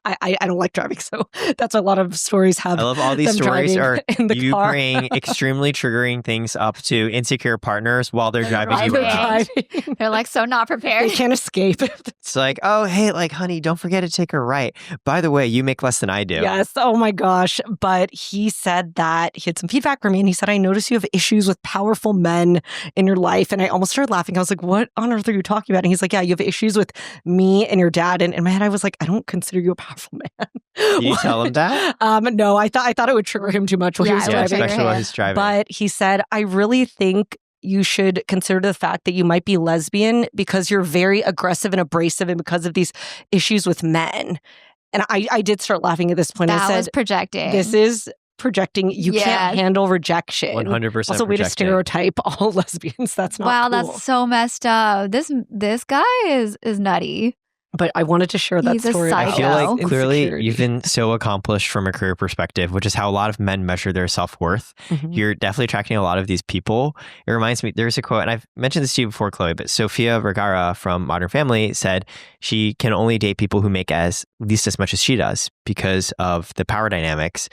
I don't like driving. So that's why a lot of stories have. I love all these them stories driving are in the you car. bring extremely triggering things up to insecure partners while they're They're driving you driving. around. driving. They're like so not They prepared. can't escape. It's like, oh, hey, like, honey, don't forget to take a right. By the way, you make less than I do. Yes. Oh my gosh. But he said that he had some feedback for me. And he said, "I noticed you have issues with powerful men in your life." And I almost started laughing. I was like, what on earth are you talking about? And he's like, "Yeah, you have issues with me and your dad." And in my head, I was like, I don't consider you a powerful man. Did you tell him that? No, I thought it would trigger him too much while he Yeah, was it would Yeah, driving. trigger especially while him. he's driving. But he said, "I really think you should consider the fact that you might be lesbian because you're very aggressive and abrasive and because of these issues with men." And I did start laughing at this point. I That said, was projecting. this is projecting. You Yes. can't handle rejection. 100% Also, way to projecting. stereotype all lesbians. That's not wow, cool. that's so messed up. This guy is nutty. But I wanted to share that He's a story. I about feel like psycho. clearly insecurity. you've been so accomplished from a career perspective, which is how a lot of men measure their self-worth. Mhm. You're definitely attracting a lot of these people. It reminds me, there's a quote, and I've mentioned this to you before, Chloe, but Sofia Vergara from Modern Family said she can only date people who make at least as much as she does because of the power dynamics.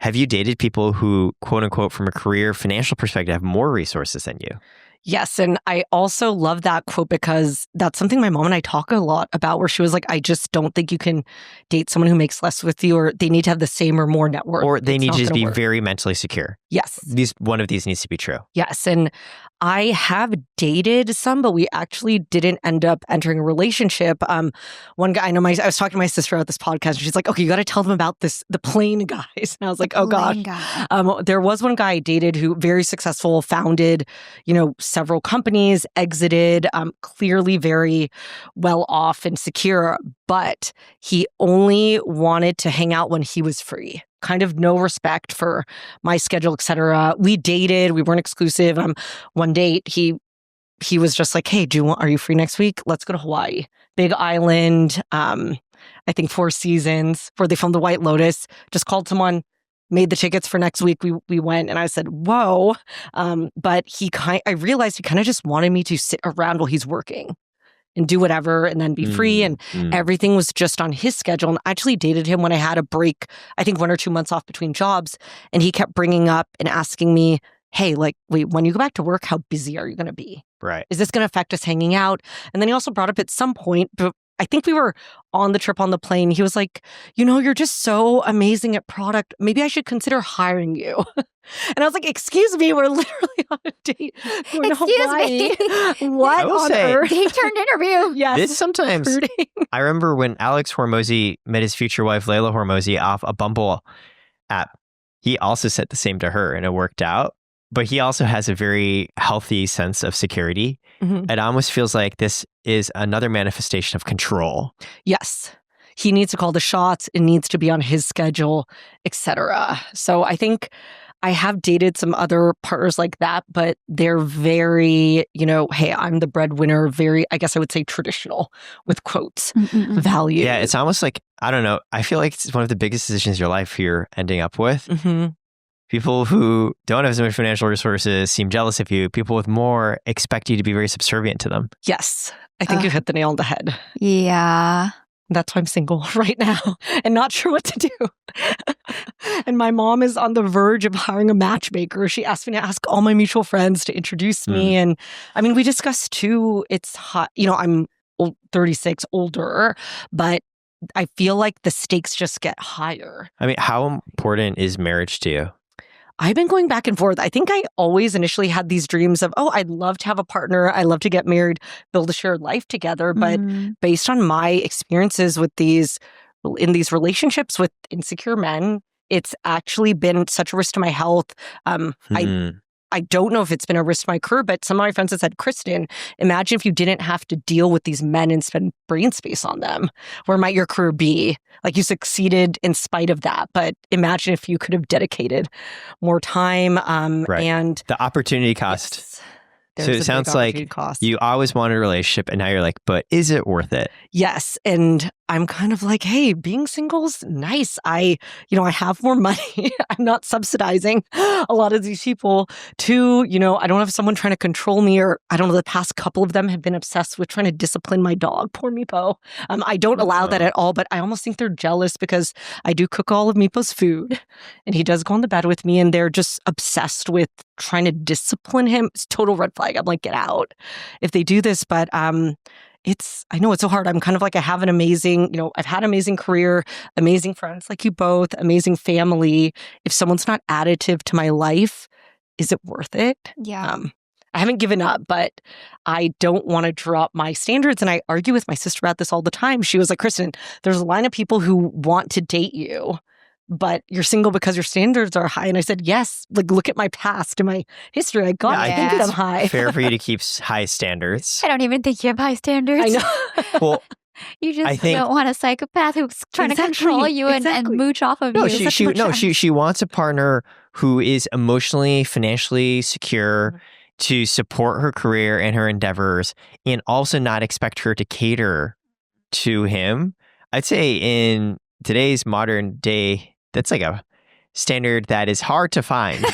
Have you dated people who, quote unquote, from a career financial perspective, have more resources than you? Yes. And I also love that quote because that's something my mom and I talk a lot about, where she was like, "I just don't think you can date someone who makes less with you, or they need to have the same or more net worth. Or they It's need not to just gonna be work." very mentally secure. Yes. One of these needs to be true. Yes. And I have dated some, but we actually didn't end up entering a relationship. One guy, I was talking to my sister at this podcast, and she's like, "Okay, you got to tell them about the plane guys." And I was like, "Oh gosh." Plain guy. There was one guy I dated who very successful, founded, several companies, exited, clearly very well off and secure, but he only wanted to hang out when he was free. Kind of no respect for my schedule, etc. We dated, we weren't exclusive. One date, he was just like, "Hey, are you free next week? Let's go to Hawaii, big island. I think 4 seasons where they filmed The White Lotus." Just called someone, made the tickets for next week. We went, and I said, "Whoa!" But I realized he kind of just wanted me to sit around while he's working and do whatever and then be free. And everything was just on his schedule. And I actually dated him when I had a break, I think 1 or 2 months off between jobs. And he kept bringing up and asking me, "Hey, like, wait, when you go back to work, how busy are you going to be? Right. Is this going to affect us hanging out?" And then he also brought up at some point, but I think we were on the trip on the plane. He was like, "You're just so amazing at product. Maybe I should consider hiring you." And I was like, "Excuse me, we're literally on a date going to Excuse Hawaii." me. What I will on say- earth? Date turned interview. Yes. This sometimes, recruiting. I remember when 𝙃𝙊𝙆𝙎 met his future wife, 𝙃𝙊𝙆𝙆 off a Bumble app. He also said the same to her and it worked out. But he also has a very healthy sense of security. Mhm. It almost feels like this is another manifestation of control. Yes. he needs to call the shots. It needs to be on his schedule, etc. So I think I have dated some other partners like that, but they're very, hey, I'm the breadwinner, very, I guess I would say traditional with quotes, value. Yeah, it's almost like, I don't know, I feel like it's one of the biggest decisions of your life you're ending up with. People who don't have as much financial resources seem jealous of you. People with more expect you to be very subservient to them. Yes, I think you hit the nail on the head. Yeah. That's why I'm single right now and not sure what to do. And my mom is on the verge of hiring a matchmaker. She asked me to ask all my mutual friends to introduce me. And I mean, we discussed too, it's hot. I'm 36, older, but I feel like the stakes just get higher. I mean, how important is marriage to you? I've been going back and forth. I think I always initially had these dreams of, I'd love to have a partner. I love to get married, build a shared life together. But based on my experiences in these relationships with insecure men, it's actually been such a risk to my health. I don't know if it's been a risk to my career, but some of my friends have said, Kristin, imagine if you didn't have to deal with these men and spend brain space on them. Where might your career be? Like, you succeeded in spite of that, but imagine if you could have dedicated more time. And the opportunity cost. Yes, so it sounds like you always wanted a relationship and now you're like, but is it worth it? Yes. And I'm kind of like, hey, being single's nice. I have more money. I'm not subsidizing a lot of these people. Two, I don't have someone trying to control me, or I don't know, the past couple of them have been obsessed with trying to discipline my dog. Poor Meepo. I don't allow that at all, but I almost think they're jealous because I do cook all of Meepo's food and he does go on the bed with me, and they're just obsessed with trying to discipline him. It's total red flag. I'm like, get out if they do this. But I know it's so hard. I'm kind of like, I have an amazing, I've had an amazing career, amazing friends like you both, amazing family. If someone's not additive to my life, is it worth it? Yeah. I haven't given up, but I don't want to drop my standards. And I argue with my sister about this all the time. She was like, Kristin, there's a line of people who want to date you, but you're single because your standards are high. And I said, yes, like, look at my past and my history. I think I'm high. Fair for you to keep high standards. I don't even think you have high standards. I know. Well, you just don't want a psychopath who's trying to control you and mooch off of you. She wants a partner who is emotionally, financially secure to support her career and her endeavors, and also not expect her to cater to him. I'd say in today's modern day, that's like a standard that is hard to find.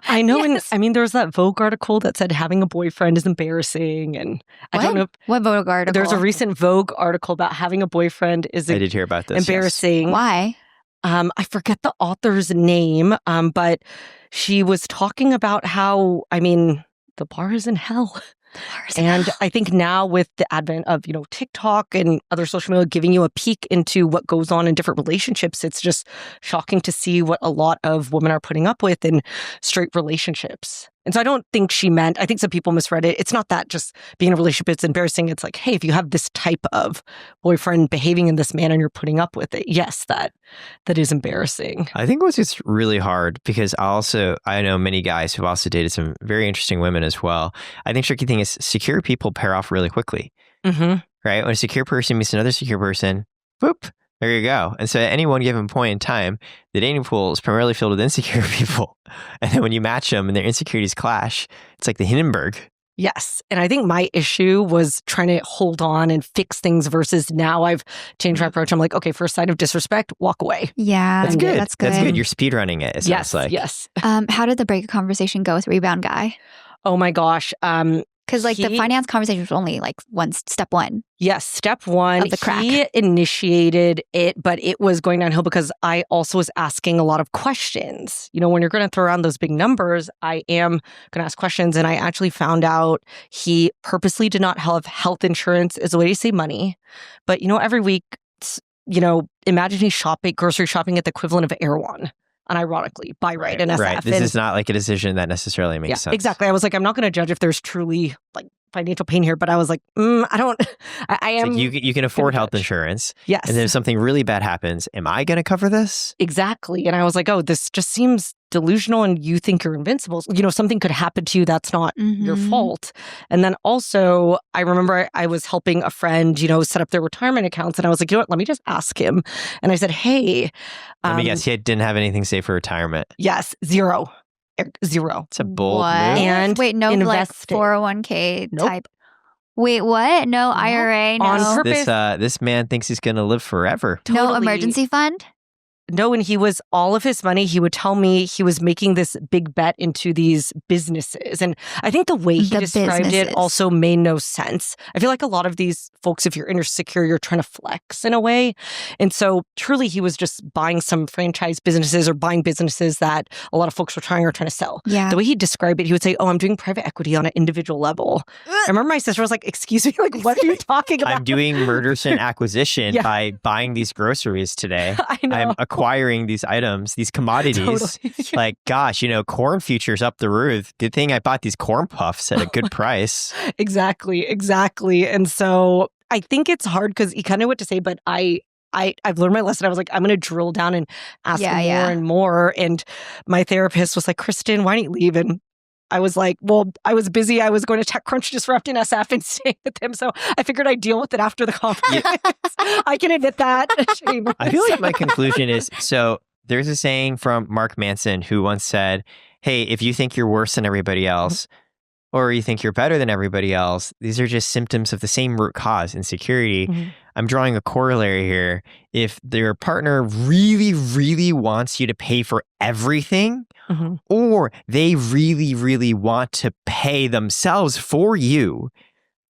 I know. Yes. And there was that Vogue article that said having a boyfriend is embarrassing. And I don't know. What Vogue article? There's a recent Vogue article about having a boyfriend is I did hear about this. Embarrassing. Yes. Why? I forget the author's name, but she was talking about how, the bar is in hell. And I think now with the advent of, TikTok and other social media giving you a peek into what goes on in different relationships, it's just shocking to see what a lot of women are putting up with in straight relationships. And so I don't think she meant, I think some people misread it. It's not that just being in a relationship, it's embarrassing. It's like, hey, if you have this type of boyfriend behaving in this manner and you're putting up with it, yes, that is embarrassing. I think it's really hard because I know many guys who've also dated some very interesting women as well. I think the tricky thing is secure people pair off really quickly, right? When a secure person meets another secure person, boop, there you go. And so at any one given point in time, the dating pool is primarily filled with insecure people. And then when you match them and their insecurities clash, it's like the Hindenburg. Yes. And I think my issue was trying to hold on and fix things versus now I've changed my approach. I'm like, okay, for a sign of disrespect, walk away. Yeah. That's good. That's good. That's good. You're speedrunning it. It sounds like. Yes. How did the breakup conversation go with Rebound Guy? Oh my gosh. Because the finance conversation was only step one. Yes, step one. Of the crack. He initiated it, but it was going downhill because I also was asking a lot of questions. When you're going to throw around those big numbers, I am going to ask questions. And I actually found out he purposely did not have health insurance as a way to save money. But, every week, imagine he's grocery shopping at the equivalent of Erewhon. Unironically, by right and SF. Right. This is not like a decision that necessarily makes sense. Exactly. I was like, I'm not going to judge if there's truly financial pain here, but I was like, I am. So you can afford health insurance. Yes. And then if something really bad happens, am I going to cover this? Exactly. And I was like, this just seems delusional and you think you're invincible. You know, something could happen to you that's not your fault. And then also, I remember I was helping a friend, you know, set up their retirement accounts. And I was like, you know what, let me just ask him. And I said, hey. Let me guess, he didn't have anything saved for retirement. Yes, zero. It's a bold move. And wait, no, like invested. 401k type. Wait, what? No IRA, no. On purpose. This man thinks he's going to live forever. No emergency fund? No, and he was, all of his money, he would tell me he was making this big bet into these businesses. And I think the way he described it also made no sense. I feel like a lot of these folks, if you're insecure, you're trying to flex in a way. And so truly he was just buying some franchise businesses or buying businesses that a lot of folks were trying to sell. Yeah. The way he described it, he would say, oh, I'm doing private equity on an individual level. I remember my sister was like, excuse me, like, what are you talking about? I'm doing mergers and acquisition by buying these groceries today. I know. I'm acquiring these items, these commodities. Like, gosh, you know, corn futures up the roof. Good thing I bought these corn puffs at a good price. Exactly. And so I think it's hard because he kind of knew what to say, but I've learned my lesson. I was like, I'm going to drill down and ask more and more. And my therapist was like, Kristin, why don't you leave? And I was like, well, I was busy. I was going to TechCrunch disrupt in SF and staying with him. So I figured I'd deal with it after the conference. I can admit that. I feel like my conclusion is, so there's a saying from Mark Manson who once said, hey, if you think you're worse than everybody else, or you think you're better than everybody else, these are just symptoms of the same root cause, insecurity. I'm drawing a corollary here. If your partner really, really wants you to pay for everything, or they really, really want to pay themselves for you,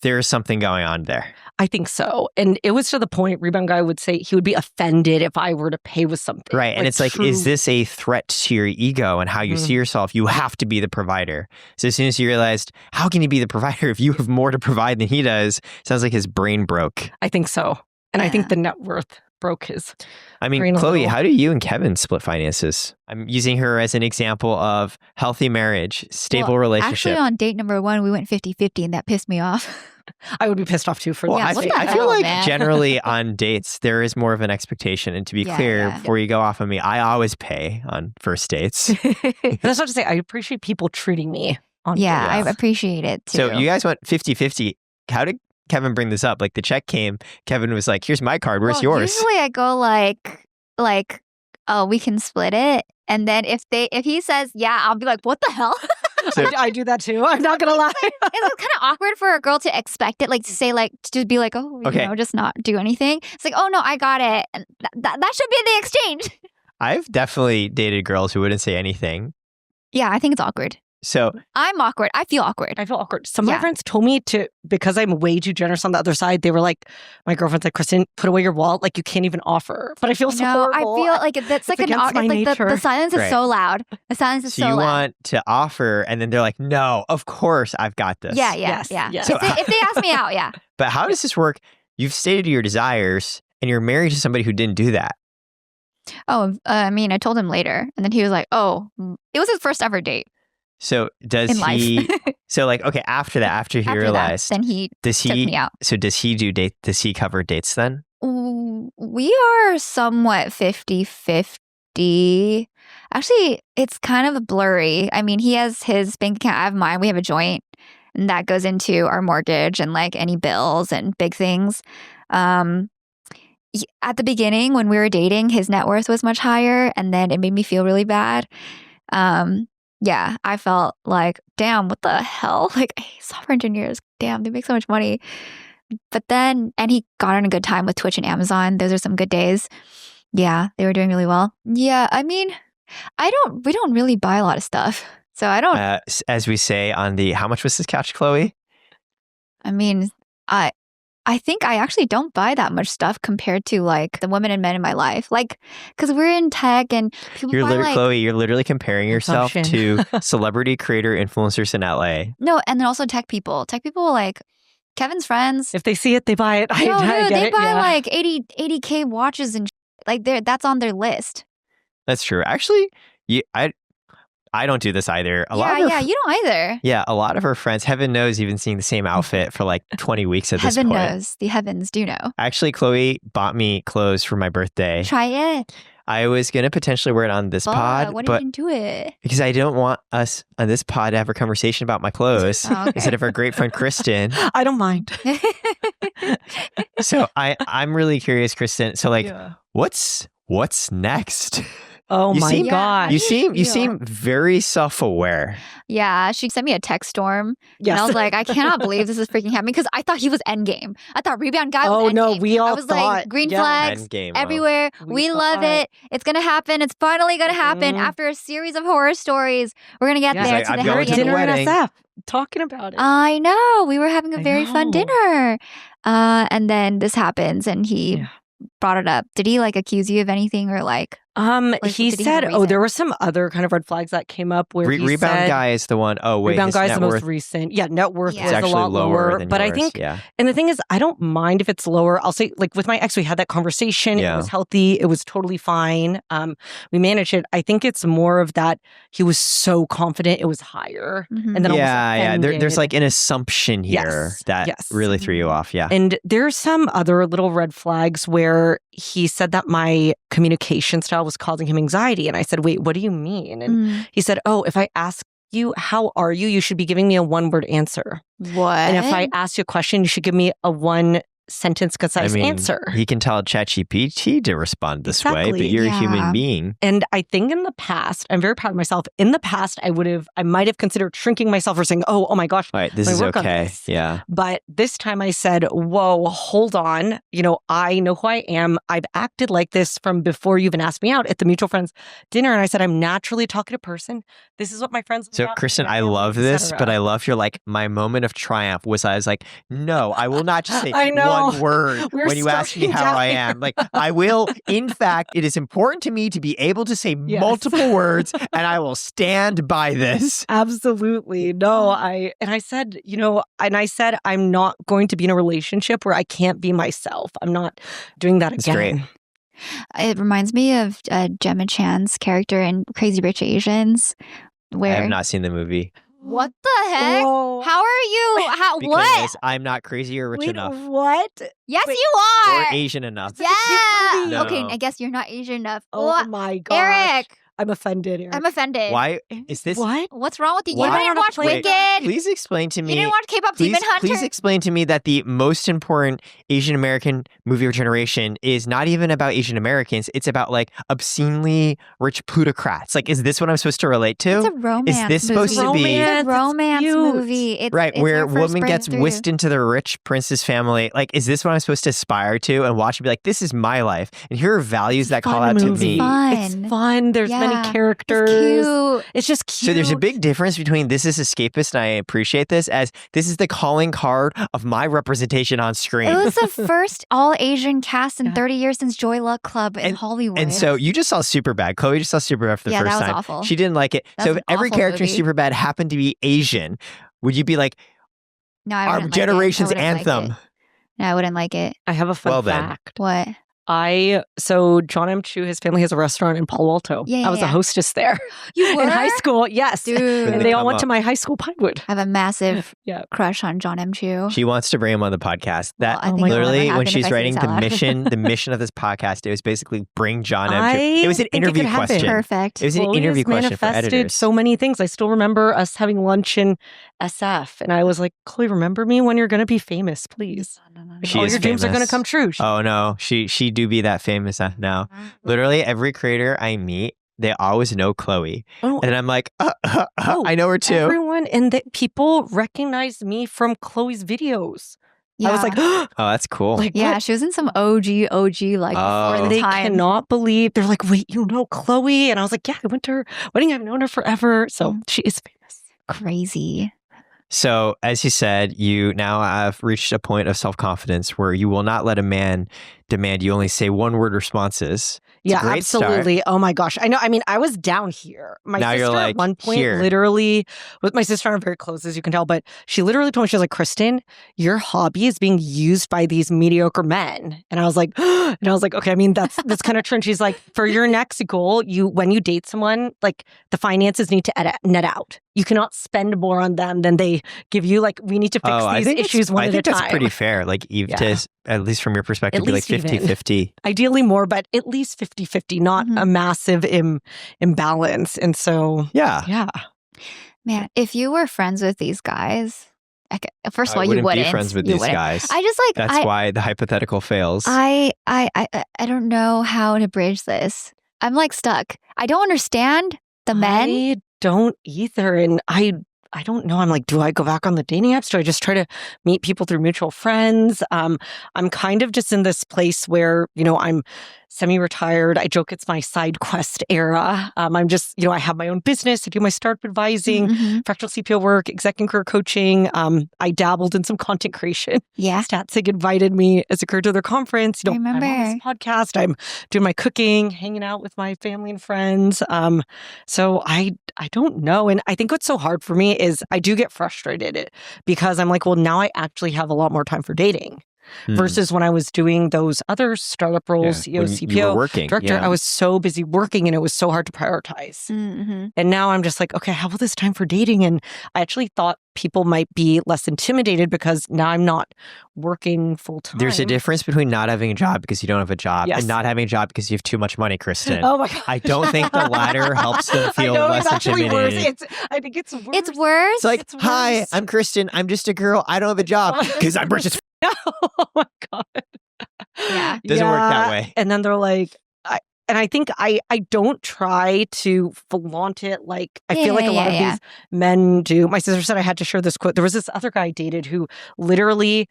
there's something going on there. I think so. And it was to the point, Rebound Guy would say he would be offended if I were to pay with something. Right. And it's like, is this a threat to your ego and how you see yourself? You have to be the provider. So as soon as you realized, how can you be the provider if you have more to provide than he does? Sounds like his brain broke. I think so. And I think the net worth broke his. I mean, Chloe, how do you and Kevin split finances? I'm using her as an example of healthy marriage, stable relationship. Actually, on date number 1, we went 50-50 and that pissed me off. I would be pissed off too for that. I feel like man? Generally on dates, there is more of an expectation. And to be clear, before you go off on me, I always pay on first dates. That's not to say I appreciate people treating me on dates. I appreciate it too. So you guys went 50-50. How did Kevin bring this up? Like the check came, Kevin was like, here's my card, where's yours? Usually I go like, oh, we can split it. And then if he says, yeah, I'll be like, what the hell? So, I do that too. I'm not going to lie. It's kind of awkward for a girl to expect it, like to say, like, to be like, oh, you know, just not do anything. It's like, oh, no, I got it. And that should be the exchange. I've definitely dated girls who wouldn't say anything. Yeah, I think it's awkward. So I'm awkward. I feel awkward. Some of my friends told me to, because I'm way too generous on the other side, they were like, my girlfriend's like, Kristin, put away your wallet. Like, you can't even offer. But I feel so horrible. I feel like that's like the silence is so loud. The silence is so loud. You want to offer, and then they're like, no, of course, I've got this. Yeah. So, if they ask me out, yeah. But how does this work? You've stated your desires, and you're married to somebody who didn't do that. Oh, I mean, I told him later. And then he was like, oh, it was his first ever date. So does he? So like, okay, after he realized, then he took me out. So does he do date? Does he cover dates then? We are somewhat 50-50. Actually, it's kind of blurry. I mean, he has his bank account. I have mine. We have a joint, and that goes into our mortgage and like any bills and big things. At the beginning, when we were dating, his net worth was much higher, and then it made me feel really bad. Yeah, I felt like, damn, what the hell? Like, software engineers, damn, they make so much money. But then, and he got on a good time with Twitch and Amazon. Those are some good days. Yeah, they were doing really well. Yeah, I mean, we don't really buy a lot of stuff. So I don't. As we say on the, how much was this couch, Chloe? I mean, I think I actually don't buy that much stuff compared to like the women and men in my life. Like, because we're in tech and people Chloe, you're literally comparing yourself to celebrity creator influencers in LA. No, and then also tech people. Tech people like Kevin's friends. If they see it, they buy it. They buy like 80K watches and like that's on their list. That's true. Actually, I don't do this either. You don't either. Yeah, a lot of her friends, heaven knows, even seeing the same outfit for like 20 weeks at this point. Heaven knows. The heavens do know. Actually, Chloe bought me clothes for my birthday. Try it. I was going to potentially wear it on this pod, Why but didn't you do it? because I don't want us on this pod to have a conversation about my clothes Oh, okay. instead of our great friend Kristin. I don't mind. So I'm really curious, Kristin. So like, Yeah. what's next? Oh You my seem- gosh. You seem very self-aware. Yeah, she sent me a text storm. Yes. And I was like, I cannot believe this is freaking happening because I thought he was endgame. I thought rebound guy was Oh, no, endgame. we all I was thought, like, green yeah. flags Endgame, wow. everywhere. We We love thought. it. It's going to happen. It's finally going to happen. Mhm. After a series of horror stories, we're going to get Yes. there Like, to I'm the going happy to the ending. dinner wedding. in SF talking about it. I know. We were having a I very fun know. dinner. And then this happens and he Yeah. brought it up. Did he like accuse you of anything or like He did he have said, a oh, there reason? were some other kind of red flags that came up where he Rebound said, guy is the one. Oh wait, Rebound his guy is net the most worth recent. Yeah, net worth Yeah. was is a actually lot lower. than But I yours. think, yeah. and the thing is, I don't mind if it's lower. I'll say, like with my ex, we had that conversation. Yeah. It was healthy. It was totally fine. We managed it. I think it's more of that he was so confident it was higher. Mhm. And then almost yeah. There's offended. like an assumption here Yes, that yes. really threw you off. Yeah. And there's some other little red flags where he said that my communication style was causing him anxiety. And I said, wait, what do you mean? And Mm. he said, oh, if I ask you, how are you? You should be giving me a one-word answer. What? And if I ask you a question, you should give me a one-sentence concise answer. He can tell ChatGPT to respond this way, but Exactly. you're a Yeah. human being. And I think in the past, I'm very proud of myself. In the past, I might have considered shrinking myself or saying, oh my gosh, All right, this my is work on okay. this. Yeah. But this time I said, whoa, hold on. I know who I am. I've acted like this from before you even asked me out at the mutual friends dinner. And I said, I'm naturally a talkative person. This is what my friends So, about, Kristin, my I family, love et this, cetera. but I love your like my moment of triumph was I was like, no, I will not just say I know. one word We're when you ask me starting how down I here. am. Like, I will, in fact, it is important to me to be able to say Yes. multiple words, and I will stand by this. Absolutely. No, I said, I'm not going to be in a relationship where I can't be myself. I'm not doing that That's again. great. It reminds me of Gemma Chan's character in Crazy Rich Asians. I Where have not seen the movie What the heck? Whoa. How are you? How because what? I'm not crazy or rich Wait, enough what? Yes, wait, you or are. Asian enough. Yeah. movie. No. Okay, I guess you're not Asian enough. Oh What? my gosh. Eric, I'm offended, Eric. I'm offended. Why is this? What? What's wrong with you? Why? You didn't watch Wait, Wicked. Please explain to You me. didn't watch K-pop Demon Hunter. Please explain to me that the most important Asian American movie of generation is not even about Asian Americans. It's about like obscenely rich plutocrats. Like, is this what I'm supposed to relate to? It's a romance. this supposed movie. to be- It's Romance, a it's romance cute. movie. It's, Right, it's where our a first woman gets breakthrough. whisked into the rich prince's family. Like, is this what I'm supposed to aspire to and watch and be like, this is my life? And here are values that call Fun out to movie. me. Fun. It's fun. There's Yeah. many characters. It's cute. It's just cute. So there's a big difference between this is escapist, and I appreciate this, as this is the calling card of my representation on screen. It was the first all Asian cast in Yeah. 30 years since Joy Luck Club in Hollywood. And so you just saw Superbad. Chloe just saw Superbad for the Yeah, first that was time. awful. She didn't like it. That So was if an every awful character movie. in Superbad happened to be Asian, would you be like, no, I our wouldn't like it. I generation's wouldn't like anthem? it. No, I wouldn't like it. I have a fun Well then. fact. What? So John M. Chu, his family has a restaurant in Palo Alto. Yeah, I was yeah. a hostess there You were? in high school. Yes. Dude. And They they all come went up. to my high school Pinewood. I have a massive Yeah. crush on John M. Chu. She wants to bring him on the podcast. That Well, I think it'll literally, never when happen she's if I say writing this the out loud. the mission of this podcast, it was basically bring John M. Chu. I It was an think it interview could happen. question. Perfect. It was an Chloe interview has question for manifested editors. so many things. I still remember us having lunch in SF. And I was like, Chloe, remember me when you're going to be famous, please. No. She All is your dreams are going to famous. come true. Oh no, she do be that famous now. Literally every creator I meet, they always know Chloe, Oh, and I'm like, I know her too. everyone and the people recognized me from Chloe's videos. I was like, Oh, that's cool. like yeah, what? she was in some OG like Oh. before the They time. cannot believe. They're like, wait, you know Chloe? And I was like, yeah, I went to her wedding. I've known her forever. So she is famous. Crazy. So, as you said, you now have reached a point of self-confidence where you will not let a man demand you only say one-word responses. It's a Yeah, great start. absolutely. Oh my gosh. I know. I mean, I was down here. My Now sister you're like, at one point here. literally, with my sister, I'm very close, as you can tell, but she literally told me, she was like, Kristin, your hobby is being used by these mediocre men. And I was like, okay, I mean, that's kind of true. And she's like, for your next goal, when you date someone, like the finances need to net out. You cannot spend more on them than they give you. Like, we need to fix I these think issues one I at a think time. that's pretty fair. Like, Eve, Yeah. at least from your perspective, At be like least even. 50-50. Ideally more, but at least 50-50, not a massive imbalance. And so, yeah. Man, if you were friends with these guys, first of all, I you wouldn't be friends with You these wouldn't. guys. I just That's why the hypothetical fails. I don't know how to bridge this. I'm like stuck. I don't understand the men. I don't either. And I don't know. I'm like, do I go back on the dating apps? Do I just try to meet people through mutual friends? I'm kind of just in this place where, I'm semi-retired. I joke it's my side quest era. I'm just, I have my own business. I do my startup advising, fractional CPO work, exec and career coaching. I dabbled in some content creation. Yeah. StatSig invited me as a career to their conference. I remember. I'm on this podcast. I'm doing my cooking, hanging out with my family and friends. So I don't know. And I think what's so hard for me is I do get frustrated because I'm like, well, now I actually have a lot more time for dating. Versus when I was doing those other startup roles, CEO, CPO, director, I was so busy working and it was so hard to prioritize. And now I'm just like, okay, I have all this time for dating. And I actually thought people might be less intimidated because now I'm not working full time. There's a difference between not having a job because you don't have a job and not having a job because you have too much money, Kristen. Oh my God. I don't think the latter helps them feel less intimidated. I think it's worse. It's worse? It's like, hi, I'm Kristen. I'm just a girl. I don't have a job because I'm rich as Oh my God. Yeah. Doesn't work that way. And then they're like, I think I don't try to flaunt it like I feel like a lot of these men do. My sister said I had to share this quote. There was this other guy I dated who literally,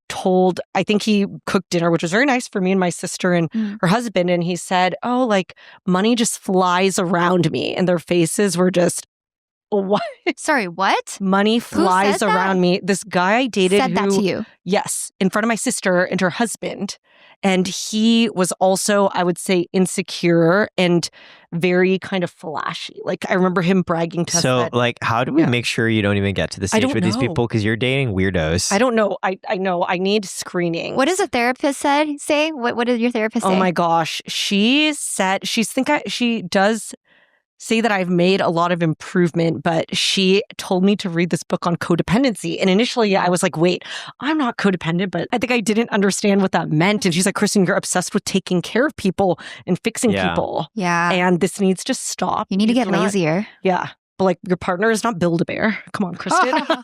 told, I think he cooked dinner, which was very nice for me and my sister and her husband. And he said, oh, like money just flies around me. And their faces were just, what? Sorry, what? Money flies around me. This guy I dated said that to you? Yes, in front of my sister and her husband. And he was also, I would say, insecure and very kind of flashy. Like, I remember him bragging to us. So, how do we make sure you don't even get to the stage with these people? Because you're dating weirdos. I don't know. I know. I need screening. What does a therapist say? What did your therapist say? Oh my gosh. She said, she does say that I've made a lot of improvement, but she told me to read this book on codependency. And initially I was like, wait, I'm not codependent, but I think I didn't understand what that meant. And she's like, Kristen, you're obsessed with taking care of people and fixing people. Yeah. And this needs to stop. You need to get lazier. Yeah. But like your partner is not 𝙊𝙊𝙈. Come on, Kristen.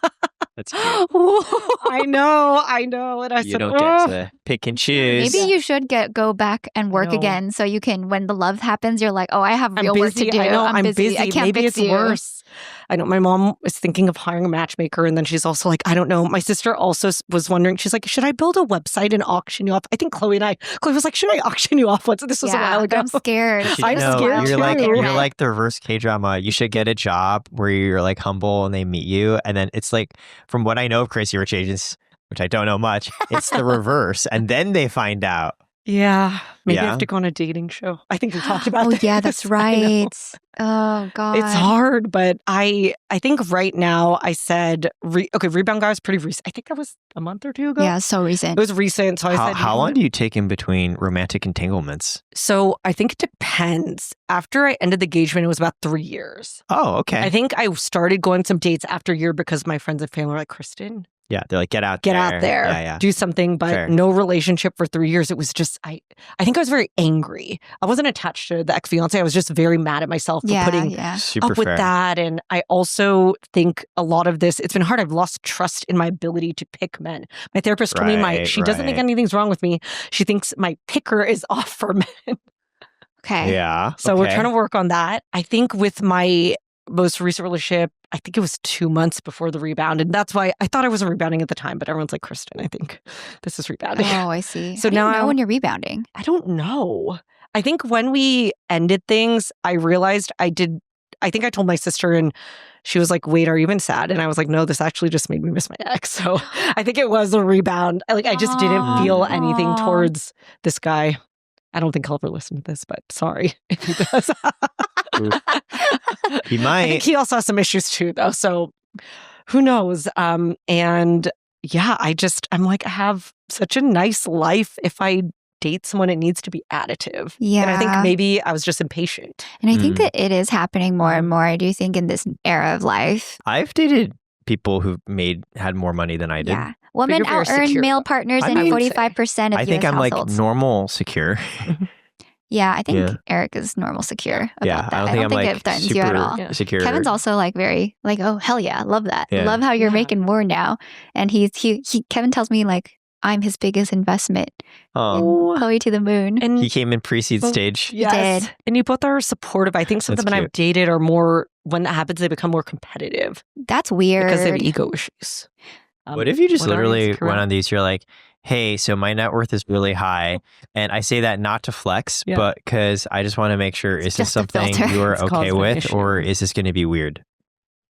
That's cute. I know. And I you said, don't get to pick and choose. Maybe you should go back and work again so you can, when the love happens, you're like, oh, I have real work to do. I know, I'm busy. I can't Maybe fix it's you. worse. I know my mom was thinking of hiring a matchmaker, and then she's also like, I don't know. My sister also was wondering, she's like, should I build a website and auction you off? I think Chloe was like, should I auction you off once? This was a while ago. I'm scared. I'm scared too. You're like the reverse K-drama. You should get a job where you're like humble and they meet you. And then it's like, from what I know of Crazy Rich Asians, which I don't know much, it's the reverse. And then they find out. Yeah. Maybe I have to go on a dating show. I think we talked about this. Oh, yeah, that's right. Oh, God. It's hard, but I think right now I said, Rebound Guy was pretty recent. I think that was a month or two ago. Yeah, so recent. It was recent. So I said, how long do you take in between romantic entanglements? So I think it depends. After I ended the engagement, it was about 3 years. Oh, okay. I think I started going some dates after a year because my friends and family were like, Kristen. Yeah, they're like, get out there. Yeah. Do something, but no relationship for 3 years. It was just, I think I was very angry. I wasn't attached to the ex-fiancé. I was just very mad at myself for putting up with that. And I also think a lot of this, it's been hard. I've lost trust in my ability to pick men. My therapist told me she doesn't think anything's wrong with me. She thinks my picker is off for men. Okay. Yeah. So we're trying to work on that. I think with my most recent relationship, I think it was 2 months before the rebound. And that's why I thought I wasn't rebounding at the time, but everyone's like, Kristen, I think this is rebounding. Oh, I see. So now I know when you're rebounding. I don't know. I think when we ended things, I realized I think I told my sister and she was like, wait, are you even sad? And I was like, no, this actually just made me miss my ex. So I think it was a rebound. I just didn't feel anything towards this guy. I don't think he'll ever listen to this, but sorry if he does. He might. I think he also has some issues too, though. So who knows? And yeah, I'm like, I have such a nice life. If I date someone, it needs to be additive. Yeah. And I think maybe I was just impatient. And I think that it is happening more and more. I do think in this era of life. I've dated people who had more money than I did. Yeah. Women you're very out-earn secure, male though. partners I in would 45% of I think US I'm households. like normal secure. Yeah, I think Yeah. Eric is normal secure about Yeah, that. I don't think I'm like it threatens you at all. super secure. Kevin's also like very like, oh hell yeah, love that. Yeah. Love how you're Yeah. making more now. And Kevin tells me like I'm his biggest investment Oh, in Chloe to the moon. And he came in pre-seed Well, stage. yes. did. And you both are supportive. I think some of the That's men I've cute. dated are more, when that happens, they become more competitive That's weird. because they have ego issues. What if you just when literally audience went correct. on these? You're like, hey, so my net worth is really high. And I say that not to flex, Yeah. but because I just want to make sure, It's is this just a something filter. you're It's okay caused an with, issue. or is this going to be weird?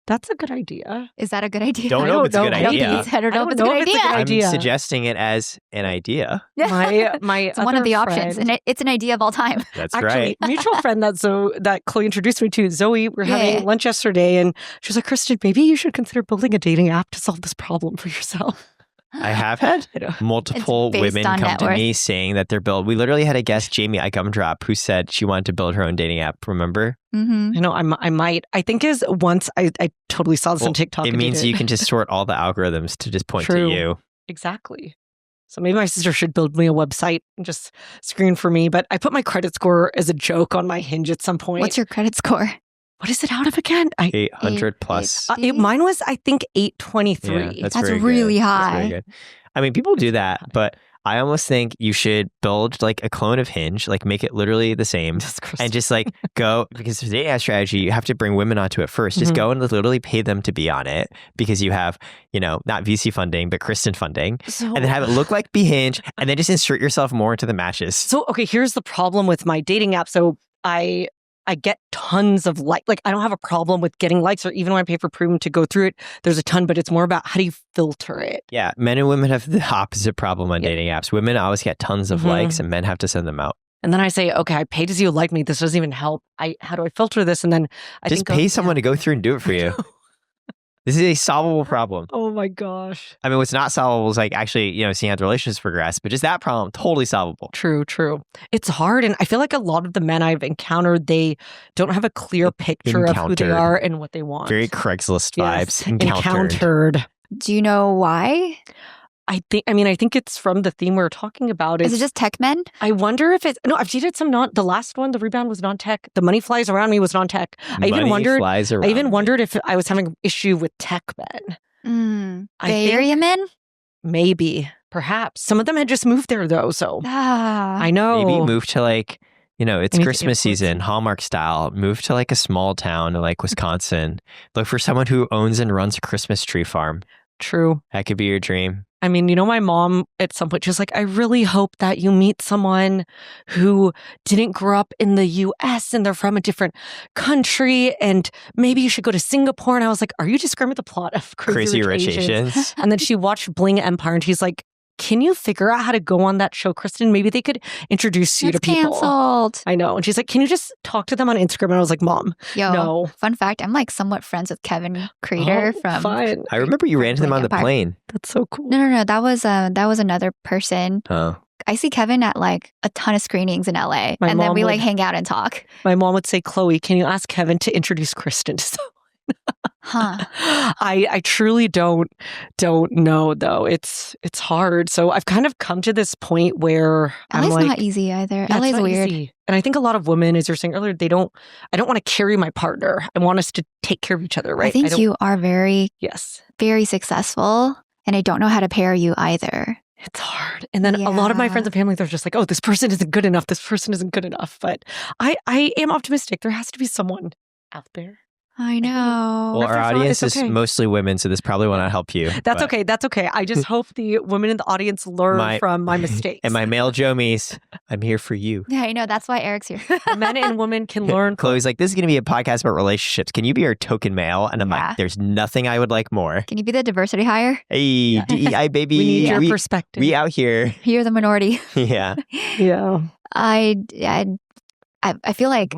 That's a good idea. Is that a good idea? Don't I know if it's a don't good know. idea. I don't know if it's a know good if it's a idea. good I'm idea. suggesting it as an idea. My It's one of other the options, friend- and it's an idea of all time. That's Actually, right. mutual friend that Chloe introduced me to, Zoe, we're Yeah. having lunch yesterday, and she was like, Kristin, maybe you should consider building a dating app to solve this problem for yourself. I have had I know. multiple It's based women on come net to worth. me saying that they're built. We literally had a guest, 𝙃𝙊𝙈𝙊𝙎, who said she wanted to build her own dating app. Remember? Mm-hmm. I know I might. I think is once I totally saw this on TikTok. It and means did you can just sort all the algorithms to just point True. to you. Exactly. So maybe my sister should build me a website and just screen for me. But I put my credit score as a joke on my Hinge at some point. What's your credit score? What is it out of again? 800 plus. Mine was, I think, 823. Yeah, That's very really good. high. That's very good. I mean, people do that, but I almost think you should build like a clone of Hinge, like make it literally the same, and just like go, because for dating app strategy, you have to bring women onto it first. Just go and literally pay them to be on it, because you have, not VC funding, but Kristen funding, and then have it look like Hinge, and then just insert yourself more into the matches. So, okay, here's the problem with my dating app. So I get tons of like I don't have a problem with getting likes, or even when I pay for premium to go through it, there's a ton, but it's more about how do you filter it? Yeah, men and women have the opposite problem on dating apps. Women always get tons of likes, and men have to send them out. And then I say, okay, I paid to see you like me. This doesn't even help. How do I filter this? And then I just pay someone to go through and do it for you. This is a solvable problem. Oh my gosh. I mean, what's not solvable is like actually, seeing how the relationships progress, but just that problem, totally solvable. True. It's hard. And I feel like a lot of the men I've encountered, they don't have a clear picture of who they are and what they want. Very Craigslist vibes. Yes. Encountered. Do you know why? I think it's from the theme we were talking about. Is it just tech men? I wonder if it's... No, I've dated some the last one, the rebound, was non-tech. The money flies around me was non-tech. I even wondered if I was having an issue with tech men. Bay Area men? Maybe. Perhaps. Some of them had just moved there, though, so... I know. Maybe move to like... it's Anything Christmas season, Hallmark style. Move to like a small town like Wisconsin. Look for someone who owns and runs a Christmas tree farm. True. That could be your dream. I mean, my mom at some point, she was like, I really hope that you meet someone who didn't grow up in the US and they're from a different country, and maybe you should go to Singapore. And I was like, are you describing the plot of Crazy Rich Asians? And then she watched Bling Empire and she's like, can you figure out how to go on that show, Kristin? Maybe they could introduce you to people. Canceled. I know. And she's like, can you just talk to them on Instagram? And I was like, Mom, no. Fun fact, I'm like somewhat friends with Kevin Creator from... Fine. I remember you ran into them on the plane. That's so cool. No. That was another person. Oh. I see Kevin at like a ton of screenings in LA. And then we like hang out and talk. My mom would say, Chloe, can you ask Kevin to introduce Kristin to someone? Huh. I truly don't know though. It's hard. So I've kind of come to this point where LA's I'm not easy either. Yeah, LA's it's not weird. easy. And I think a lot of women, as you're saying earlier, I don't want to carry my partner. I want us to take care of each other, right? I think you are very successful, and I don't know how to pair you either. It's hard. And then a lot of my friends and family, they're just like, oh, this person isn't good enough. This person isn't good enough. But I am optimistic. There has to be someone out there. I know. Well, our audience is mostly women, so this probably will not help you. That's okay. That's okay. I just hope the women in the audience learn from my mistakes. And my male Jomies, I'm here for you. Yeah, I know. That's why Eric's here. Men and women can learn. Chloe's like, this is going to be a podcast about relationships. Can you be our token male? And I'm like, there's nothing I would like more. Can you be the diversity hire? Hey, DEI baby. We need your perspective. We out here. You're the minority. Yeah. Yeah. I feel like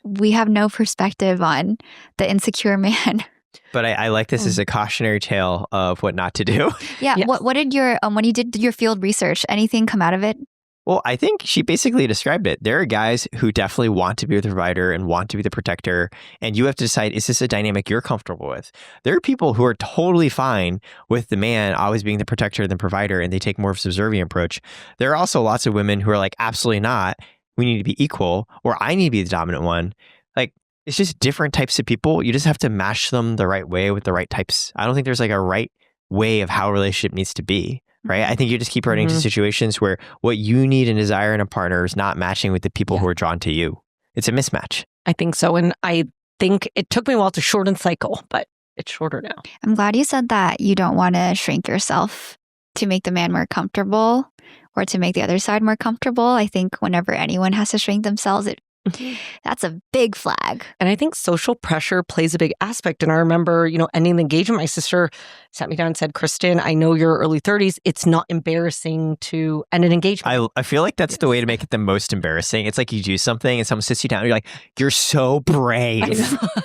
we have no perspective on the insecure man. But I like this as a cautionary tale of what not to do. Yeah. Yes. What did your when you did your field research, anything come out of it? Well, I think she basically described it. There are guys who definitely want to be with the provider and want to be the protector. And you have to decide, is this a dynamic you're comfortable with? There are people who are totally fine with the man always being the protector than provider, and they take more of a subservient approach. There are also lots of women who are like, absolutely not. We need to be equal, or I need to be the dominant one. Like, it's just different types of people. You just have to mash them the right way with the right types. I don't think there's like a right way of how a relationship needs to be. Right. I think you just keep running into situations where what you need and desire in a partner is not matching with the people who are drawn to you. It's a mismatch. I think so. And I think it took me a while to shorten cycle, but it's shorter now. I'm glad you said that you don't want to shrink yourself to make the man more comfortable or to make the other side more comfortable. I think whenever anyone has to shrink themselves, that's a big flag. And I think social pressure plays a big aspect. And I remember, ending the engagement, my sister sat me down and said, Kristin, I know you're early 30s. It's not embarrassing to end an engagement. I feel like that's the way to make it the most embarrassing. It's like you do something and someone sits you down and you're like, you're so brave.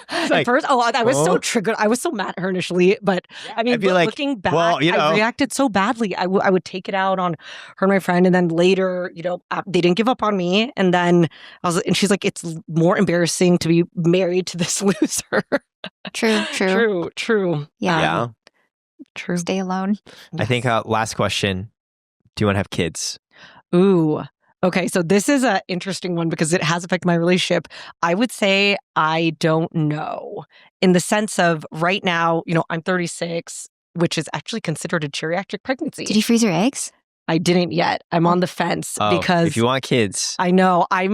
At first, I was so triggered. I was so mad at her initially. But I mean, looking back, I reacted so badly. I would take it out on her and my friend. And then later, they didn't give up on me. And then she's like, it's more embarrassing to be married to this loser. True. Yeah. True. Stay alone. I think last question. Do you want to have kids? Ooh. Okay. So this is an interesting one because it has affected my relationship. I would say I don't know in the sense of right now, I'm 36, which is actually considered a geriatric pregnancy. Did you freeze your eggs? I didn't yet. I'm on the fence because if you want kids. I know. I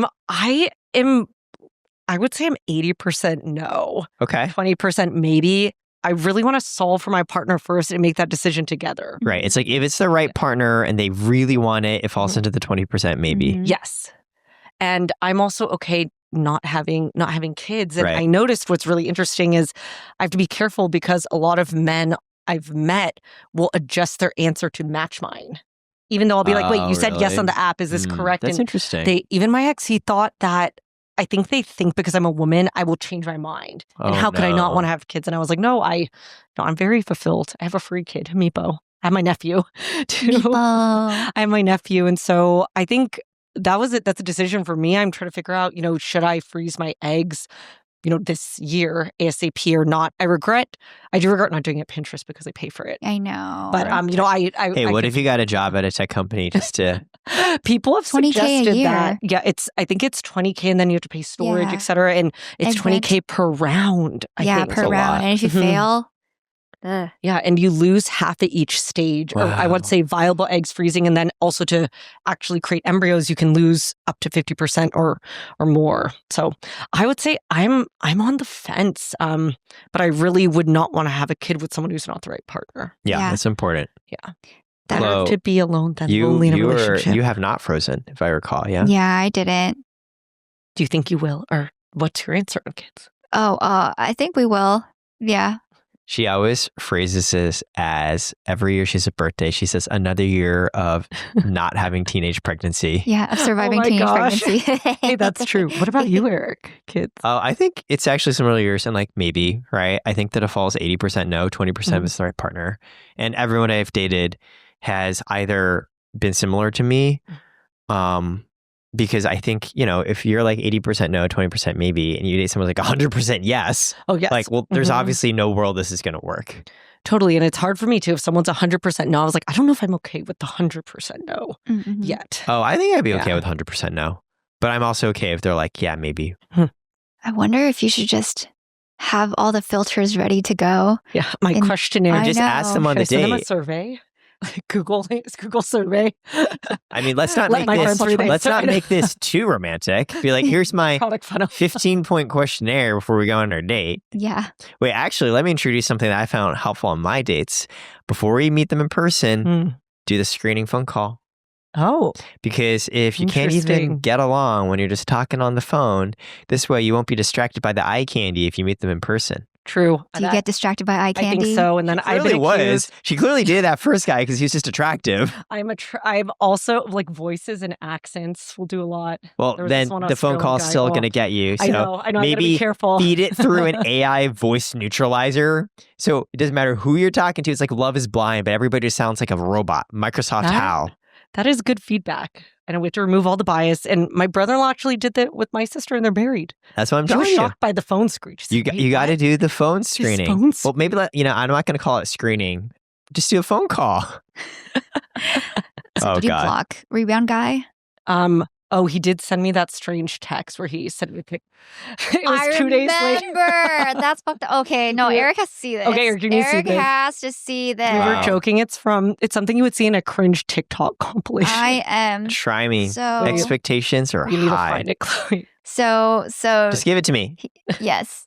would say I'm 80% no. Okay. 20% maybe. I really want to solve for my partner first and make that decision together. Right. It's like if it's the right partner and they really want it, it falls into the 20% maybe. Yes. And I'm also okay not having kids. And Right. I noticed what's really interesting is I have to be careful because a lot of men I've met will adjust their answer to match mine. Even though I'll be like, wait, you said yes on the app. Is this correct? That's and interesting. Even my ex, he thought that I think they think because I'm a woman, I will change my mind. And how could I not want to have kids? And I was like, no, I'm very fulfilled. I have a free kid, Meepo. I have my nephew too. Meepo. I have my nephew. And so I think that was it. That's a decision for me. I'm trying to figure out, should I freeze my eggs, this year ASAP or not? I do regret not doing it at Pinterest because I pay for it. I know. But hey, what if you got a job at a tech company just to people have $20K suggested a year. that. Yeah, I think it's $20K and then you have to pay storage, et cetera. And it's $20K per round. I think. Per round. And if you fail, yeah, and you lose half at each stage. Wow. Or I would say viable eggs freezing, and then also to actually create embryos, you can lose up to 50% or more. So I would say I'm on the fence, but I really would not want to have a kid with someone who's not the right partner. Yeah, that's important. Yeah, Hello. better to be alone than lonely in a relationship. You have not frozen, if I recall. Yeah. Yeah, I didn't. Do you think you will, or what's your answer on kids? I think we will. Yeah. She always phrases this as every year she has a birthday, she says another year of not having teenage pregnancy. Yeah, of surviving teenage pregnancy. Hey, that's true. What about you, Eric? Kids? I think it's actually similar years and like maybe, right? I think that it falls 80% no, 20% is the right partner. And everyone I've dated has either been similar to me, because I think, if you're like 80% no, 20% maybe, and you date someone like 100% yes. Oh, yes. Like, well, there's obviously no world this is going to work. Totally. And it's hard for me too. If someone's 100% no, I was like, I don't know if I'm okay with the 100% no yet. Oh, I think I'd be okay with 100% no. But I'm also okay if they're like, yeah, maybe. I wonder if you should just have all the filters ready to go. Yeah. My questionnaire. Just ask them on the date. Send them a survey. Google survey. I mean, let's not make this too romantic. Be like, here's my 15-point questionnaire before we go on our date. Yeah. Wait, actually, let me introduce something that I found helpful on my dates. Before we meet them in person, do the screening phone call. Oh. Because if you can't even get along when you're just talking on the phone, this way you won't be distracted by the eye candy if you meet them in person. True. Do you get distracted by eye candy? I think so. And then I was. She clearly did that first guy because he was just attractive. I'm also like voices and accents will do a lot. Well, then the phone call is still going to get you. So I know. Maybe be careful. Feed it through an AI voice neutralizer. So it doesn't matter who you're talking to. It's like Love is Blind, but everybody sounds like a robot. Microsoft HAL. That is good feedback. And we have to remove all the bias. And my brother-in-law actually did that with my sister, and they're married. That's what I'm She was telling you. shocked by the phone screen. You got to do the phone screening. Well, maybe I'm not going to call it screening. Just do a phone call. So did you block rebound guy? Oh, he did send me that strange text where he sent me a pic. It was 2 days later. That's fucked up. Okay, no, Eric has to see this. Okay, Eric, you need to see this. Eric has to see this. We were joking. It's something you would see in a cringe TikTok compilation. I am. Try me. So expectations are high. You need to find it, Chloe. So just give it to me. Yes.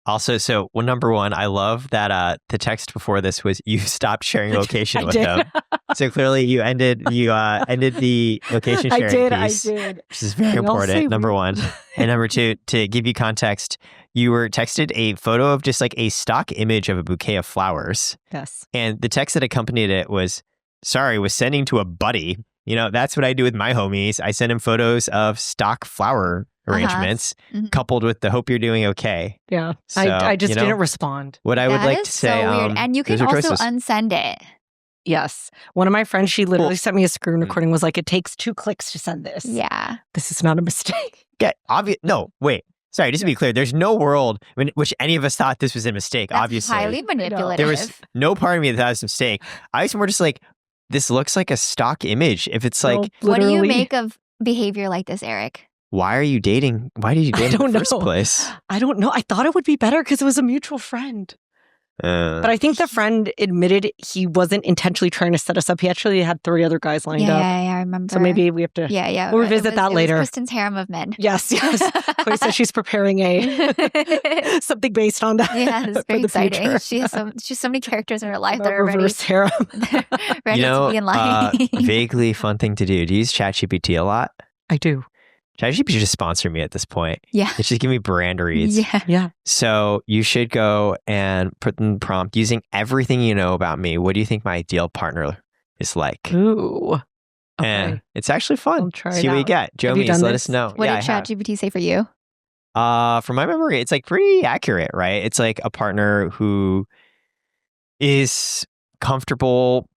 Also, so number one, I love that the text before this was you stopped sharing location with them. So clearly you ended the location sharing piece. I did. Which is very important, number one. And number two, to give you context, you were texted a photo of just like a stock image of a bouquet of flowers. Yes. And the text that accompanied it was, sorry, was sending to a buddy. That's what I do with my homies. I send him photos of stock flower arrangements coupled with the hope you're doing okay. Yeah. So, I just didn't respond. What I would like to say. So weird. And you can also unsend it. Yes. One of my friends, she literally sent me a screen recording, was like, it takes 2 clicks to send this. Yeah. This is not a mistake. Yeah, no, wait. Sorry, just to be clear, there's no world in which any of us thought this was a mistake, That's obviously. highly manipulative. There was no part of me that thought it was a mistake. I was more just like, this looks like a stock image. If it's like... What do you make of behavior like this, Eric? Why are you dating? Why did you date in the first place? I don't know. I thought it would be better because it was a mutual friend. But I think the friend admitted he wasn't intentionally trying to set us up. He actually had 3 other guys lined up. Yeah, I remember. So maybe we have to we'll revisit that later. It was Kristen's harem of men. Yes. Chloe says she's preparing something based on that. Yeah, it's very exciting. She has so many characters in her life that are reverse harem. ready to be in line. Vaguely fun thing to do. Do you use ChatGPT a lot? I do. ChatGPT should just sponsor me at this point. Yeah. It should give me brand reads. Yeah. So you should go and put in the prompt using everything you know about me. What do you think my ideal partner is like? Ooh. Okay. And it's actually fun. I'll try See what you get. Jomies, let us know. What did ChatGPT say for you? From my memory, it's like pretty accurate, right? It's like a partner who is comfortable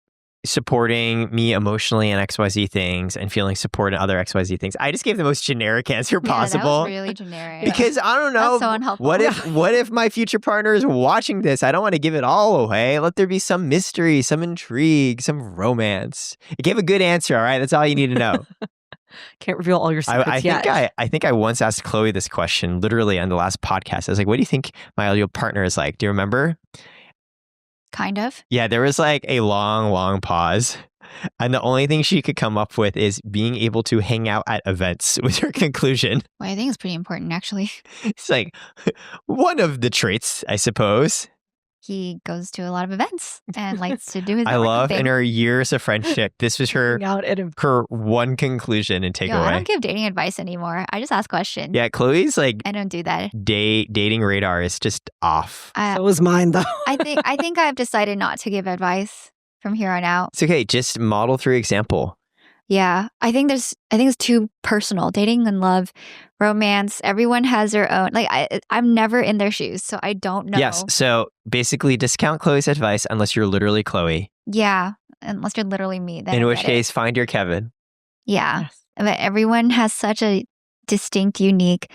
supporting me emotionally in XYZ things and feeling support in other XYZ things. I just gave the most generic answer possible. That was really generic. Because I don't know. That's so unhelpful. What if my future partner is watching this? I don't want to give it all away. Let there be some mystery, some intrigue, some romance. It gave a good answer, all right? That's all you need to know. Can't reveal all your secrets yet. I think I once asked Chloe this question literally on the last podcast. I was like, what do you think my ideal partner is like? Do you remember? Kind of. Yeah, there was like a long pause. And the only thing she could come up with is being able to hang out at events was her conclusion. Well, I think it's pretty important, actually. It's like one of the traits, I suppose. He goes to a lot of events and likes to do his I love thing. In her years of friendship, this was her one conclusion and takeaway. I don't give dating advice anymore. I just ask questions. Yeah, Chloe's like I don't do that. Dating radar is just off. So was mine though. I think I've decided not to give advice from here on out. It's okay. Just model through example. Yeah, I think it's too personal. Dating and love, romance, everyone has their own. Like I'm never in their shoes, so I don't know. Yes, so basically discount Chloe's advice unless you're literally Chloe. Yeah, unless you're literally me. Then in which case, find your Kevin. Yeah, but everyone has such a distinct, unique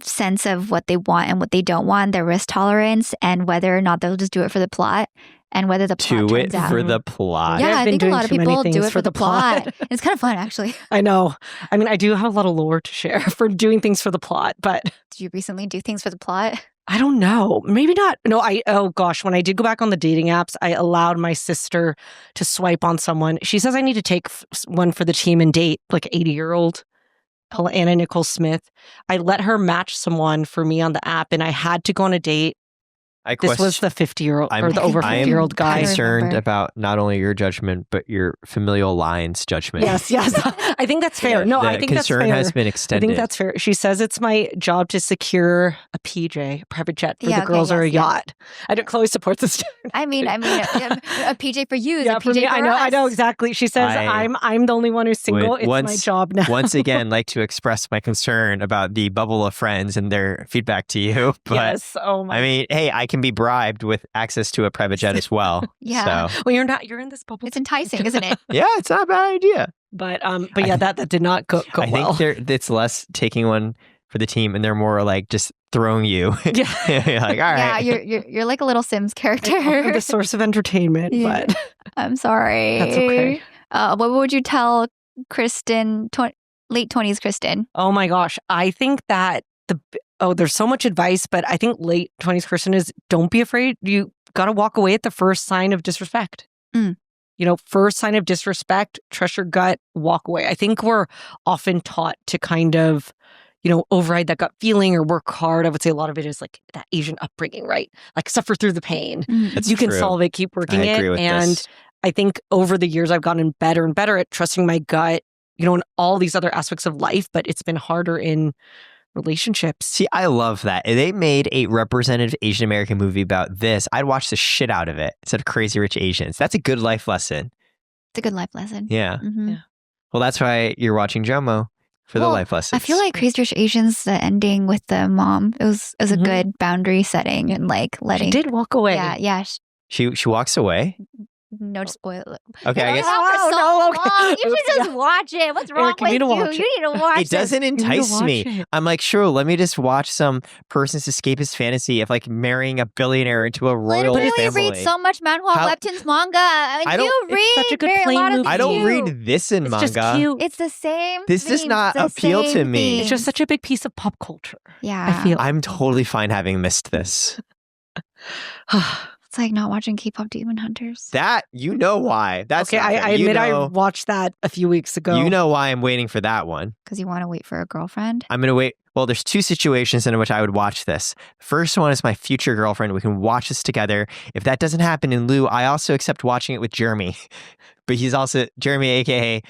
sense of what they want and what they don't want, their risk tolerance, and whether or not they'll just do it for the plot. And whether the plot turns out. For the plot. Yeah, I think a lot of people do it for the plot. It's kind of fun, actually. I know. I mean, I do have a lot of lore to share for doing things for the plot, but... Did you recently do things for the plot? I don't know. Maybe not. No, oh gosh, when I did go back on the dating apps, I allowed my sister to swipe on someone. She says I need to take one for the team and date like 80-year-old Anna Nicole Smith. I let her match someone for me on the app and I had to go on a date. This was the 50-year-old or the over 50-year-old guy. I'm concerned about not only your judgment, but your familial line's judgment. Yes. I think that's fair. No, I think that's fair. The concern has been extended. I think that's fair. She says it's my job to secure a PJ, a private jet for the girls or a yacht. I don't. Chloe supports this. I mean, a PJ for you is a PJ for me. I know exactly. She says I'm the only one who's single. It's my job now. Once again, like to express my concern about the bubble of friends and their feedback to you. But yes. Oh my. I mean, hey, I can can be bribed with access to a private jet as well. Yeah. So, Well, you're not. You're in this bubble. It's enticing, isn't it? yeah, it's not a bad idea. But yeah, that did not go I well. think it's less taking one for the team, and they're more like just throwing you. Yeah. You're like, all right. Yeah, you're like a little Sims character. I'm the source of entertainment, Yeah. but I'm sorry. that's okay. What would you tell Kristen, late 20s Kristen? Oh my gosh, I think that there's so much advice, but I think late 20s Kristen is don't be afraid. You got to walk away at the first sign of disrespect. First sign of disrespect, trust your gut, walk away. I think we're often taught to kind of, override that gut feeling or work hard. I would say a lot of it is like that Asian upbringing, right? Like suffer through the pain. That's You can true. solve it, keep working I agree it. with And this. I think over the years, I've gotten better and better at trusting my gut, in all these other aspects of life, but it's been harder in relationships. See, I love that. If they made a representative Asian American movie about this, I'd watch the shit out of it instead of Crazy Rich Asians. That's a good life lesson. It's a good life lesson. Yeah. Mhm. Yeah. Well, that's why you're watching JOMO for the Well, life lessons. I feel like Crazy Rich Asians, the ending with the mom, it was a Mhm. good boundary setting and like letting. She did walk away. Yeah. she walks away. No spoiler. Okay, I It guess went on for so no, okay. long. You should Oops, just watch it. What's wrong Eric, you with need to you? watch it. You need to watch it doesn't You need to entice watch me. it. I'm like, sure, let me just watch some person's escapist fantasy of like marrying a billionaire into a royal Literally family. read so much manhwa, How- webtoons, manga. I don't- You read It's such a good very, plain a lot of movie. I don't you. read this in It's manga. just cute. It's the same. This does themes, not the appeal to same me. It's themes. just such a big piece of pop culture. Yeah. I feel. I'm totally fine having missed this. It's like not watching K-pop Demon Hunters. That, you know why. That's okay, not fair. I You admit I know- watched that a few weeks ago. You know why I'm waiting for that one. Because you want to wait for a girlfriend. I'm going to wait. Well, there's two situations in which I would watch this. First one is my future girlfriend. We can watch this together. If that doesn't happen in lieu, I also accept watching it with Jeremy. But he's also, Jeremy, aka,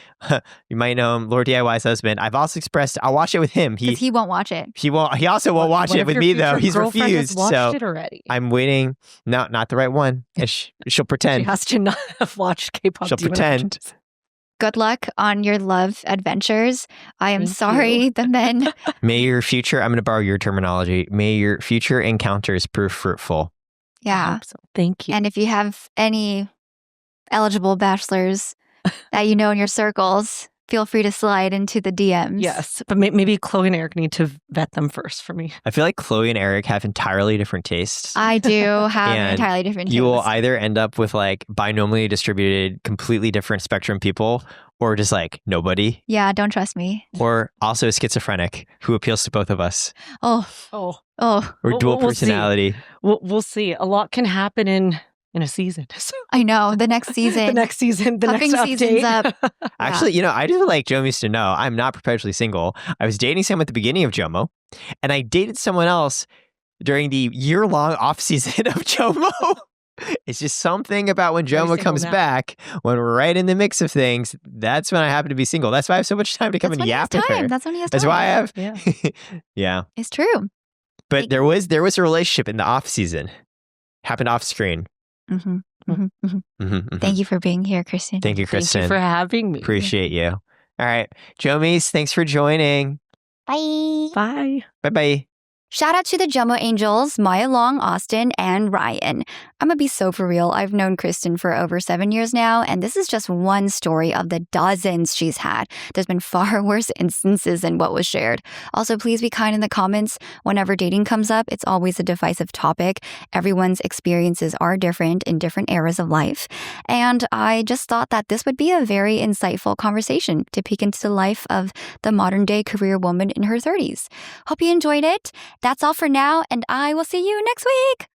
you might know him, Lord DIY's husband. I've also expressed, I'll watch it with him. Because he won't watch it. He won't. He also won't watch What it if with your me though. future He's girlfriend has refused. watched So it already. I'm waiting. No, not the right one. She'll pretend. She has to not have watched K-pop. She'll Demon pretend. Hunters. Good luck on your love adventures. I am Thank sorry the men. May your future, I'm going to borrow your terminology. May your future encounters prove fruitful. I Yeah. hope so. Thank you. And if you have any eligible bachelors that you know in your circles, feel free to slide into the DMs. Yes, but maybe Chloe and Eric need to vet them first for me. I feel like Chloe and Eric have entirely different tastes. I do have an And entirely different You will taste. either end up with like binomially distributed, completely different spectrum people, or just like nobody, Yeah, don't trust me. or also schizophrenic who appeals to both of us, Oh, Oh, oh, or dual we'll see. personality. We'll see. A lot can happen in a season. So I know. The next season. the next season, the Puffing next season's update. up. Actually, I do like Jomis to know I'm not perpetually single. I was dating someone at the beginning of JOMO, and I dated someone else during the year-long off-season of JOMO. It's just something about when Very JOMO single comes now. back, when we're right in the mix of things, that's when I happen to be single. That's why I have so much time to come That's and when he has yap with time. her. That's when he has time. That's why I have. Yeah. Yeah. It's true. But there was a relationship in the off-season. Happened off-screen. Mm-hmm. Mm-hmm. Mm-hmm. Mhm. Thank you for being here, Kristen. Thank you, Kristen. Thank you for having me. Appreciate you. All right. Jomis, thanks for joining. Bye. Bye. Bye-bye. Shout out to the JOMO Angels, Maya Long, Austin, and Ryan. I'm gonna be so for real. I've known Kristen for over 7 years now, and this is just one story of the dozens she's had. There's been far worse instances than what was shared. Also, please be kind in the comments. Whenever dating comes up, it's always a divisive topic. Everyone's experiences are different in different eras of life. And I just thought that this would be a very insightful conversation to peek into the life of the modern day career woman in her 30s. Hope you enjoyed it. That's all for now, and I will see you next week.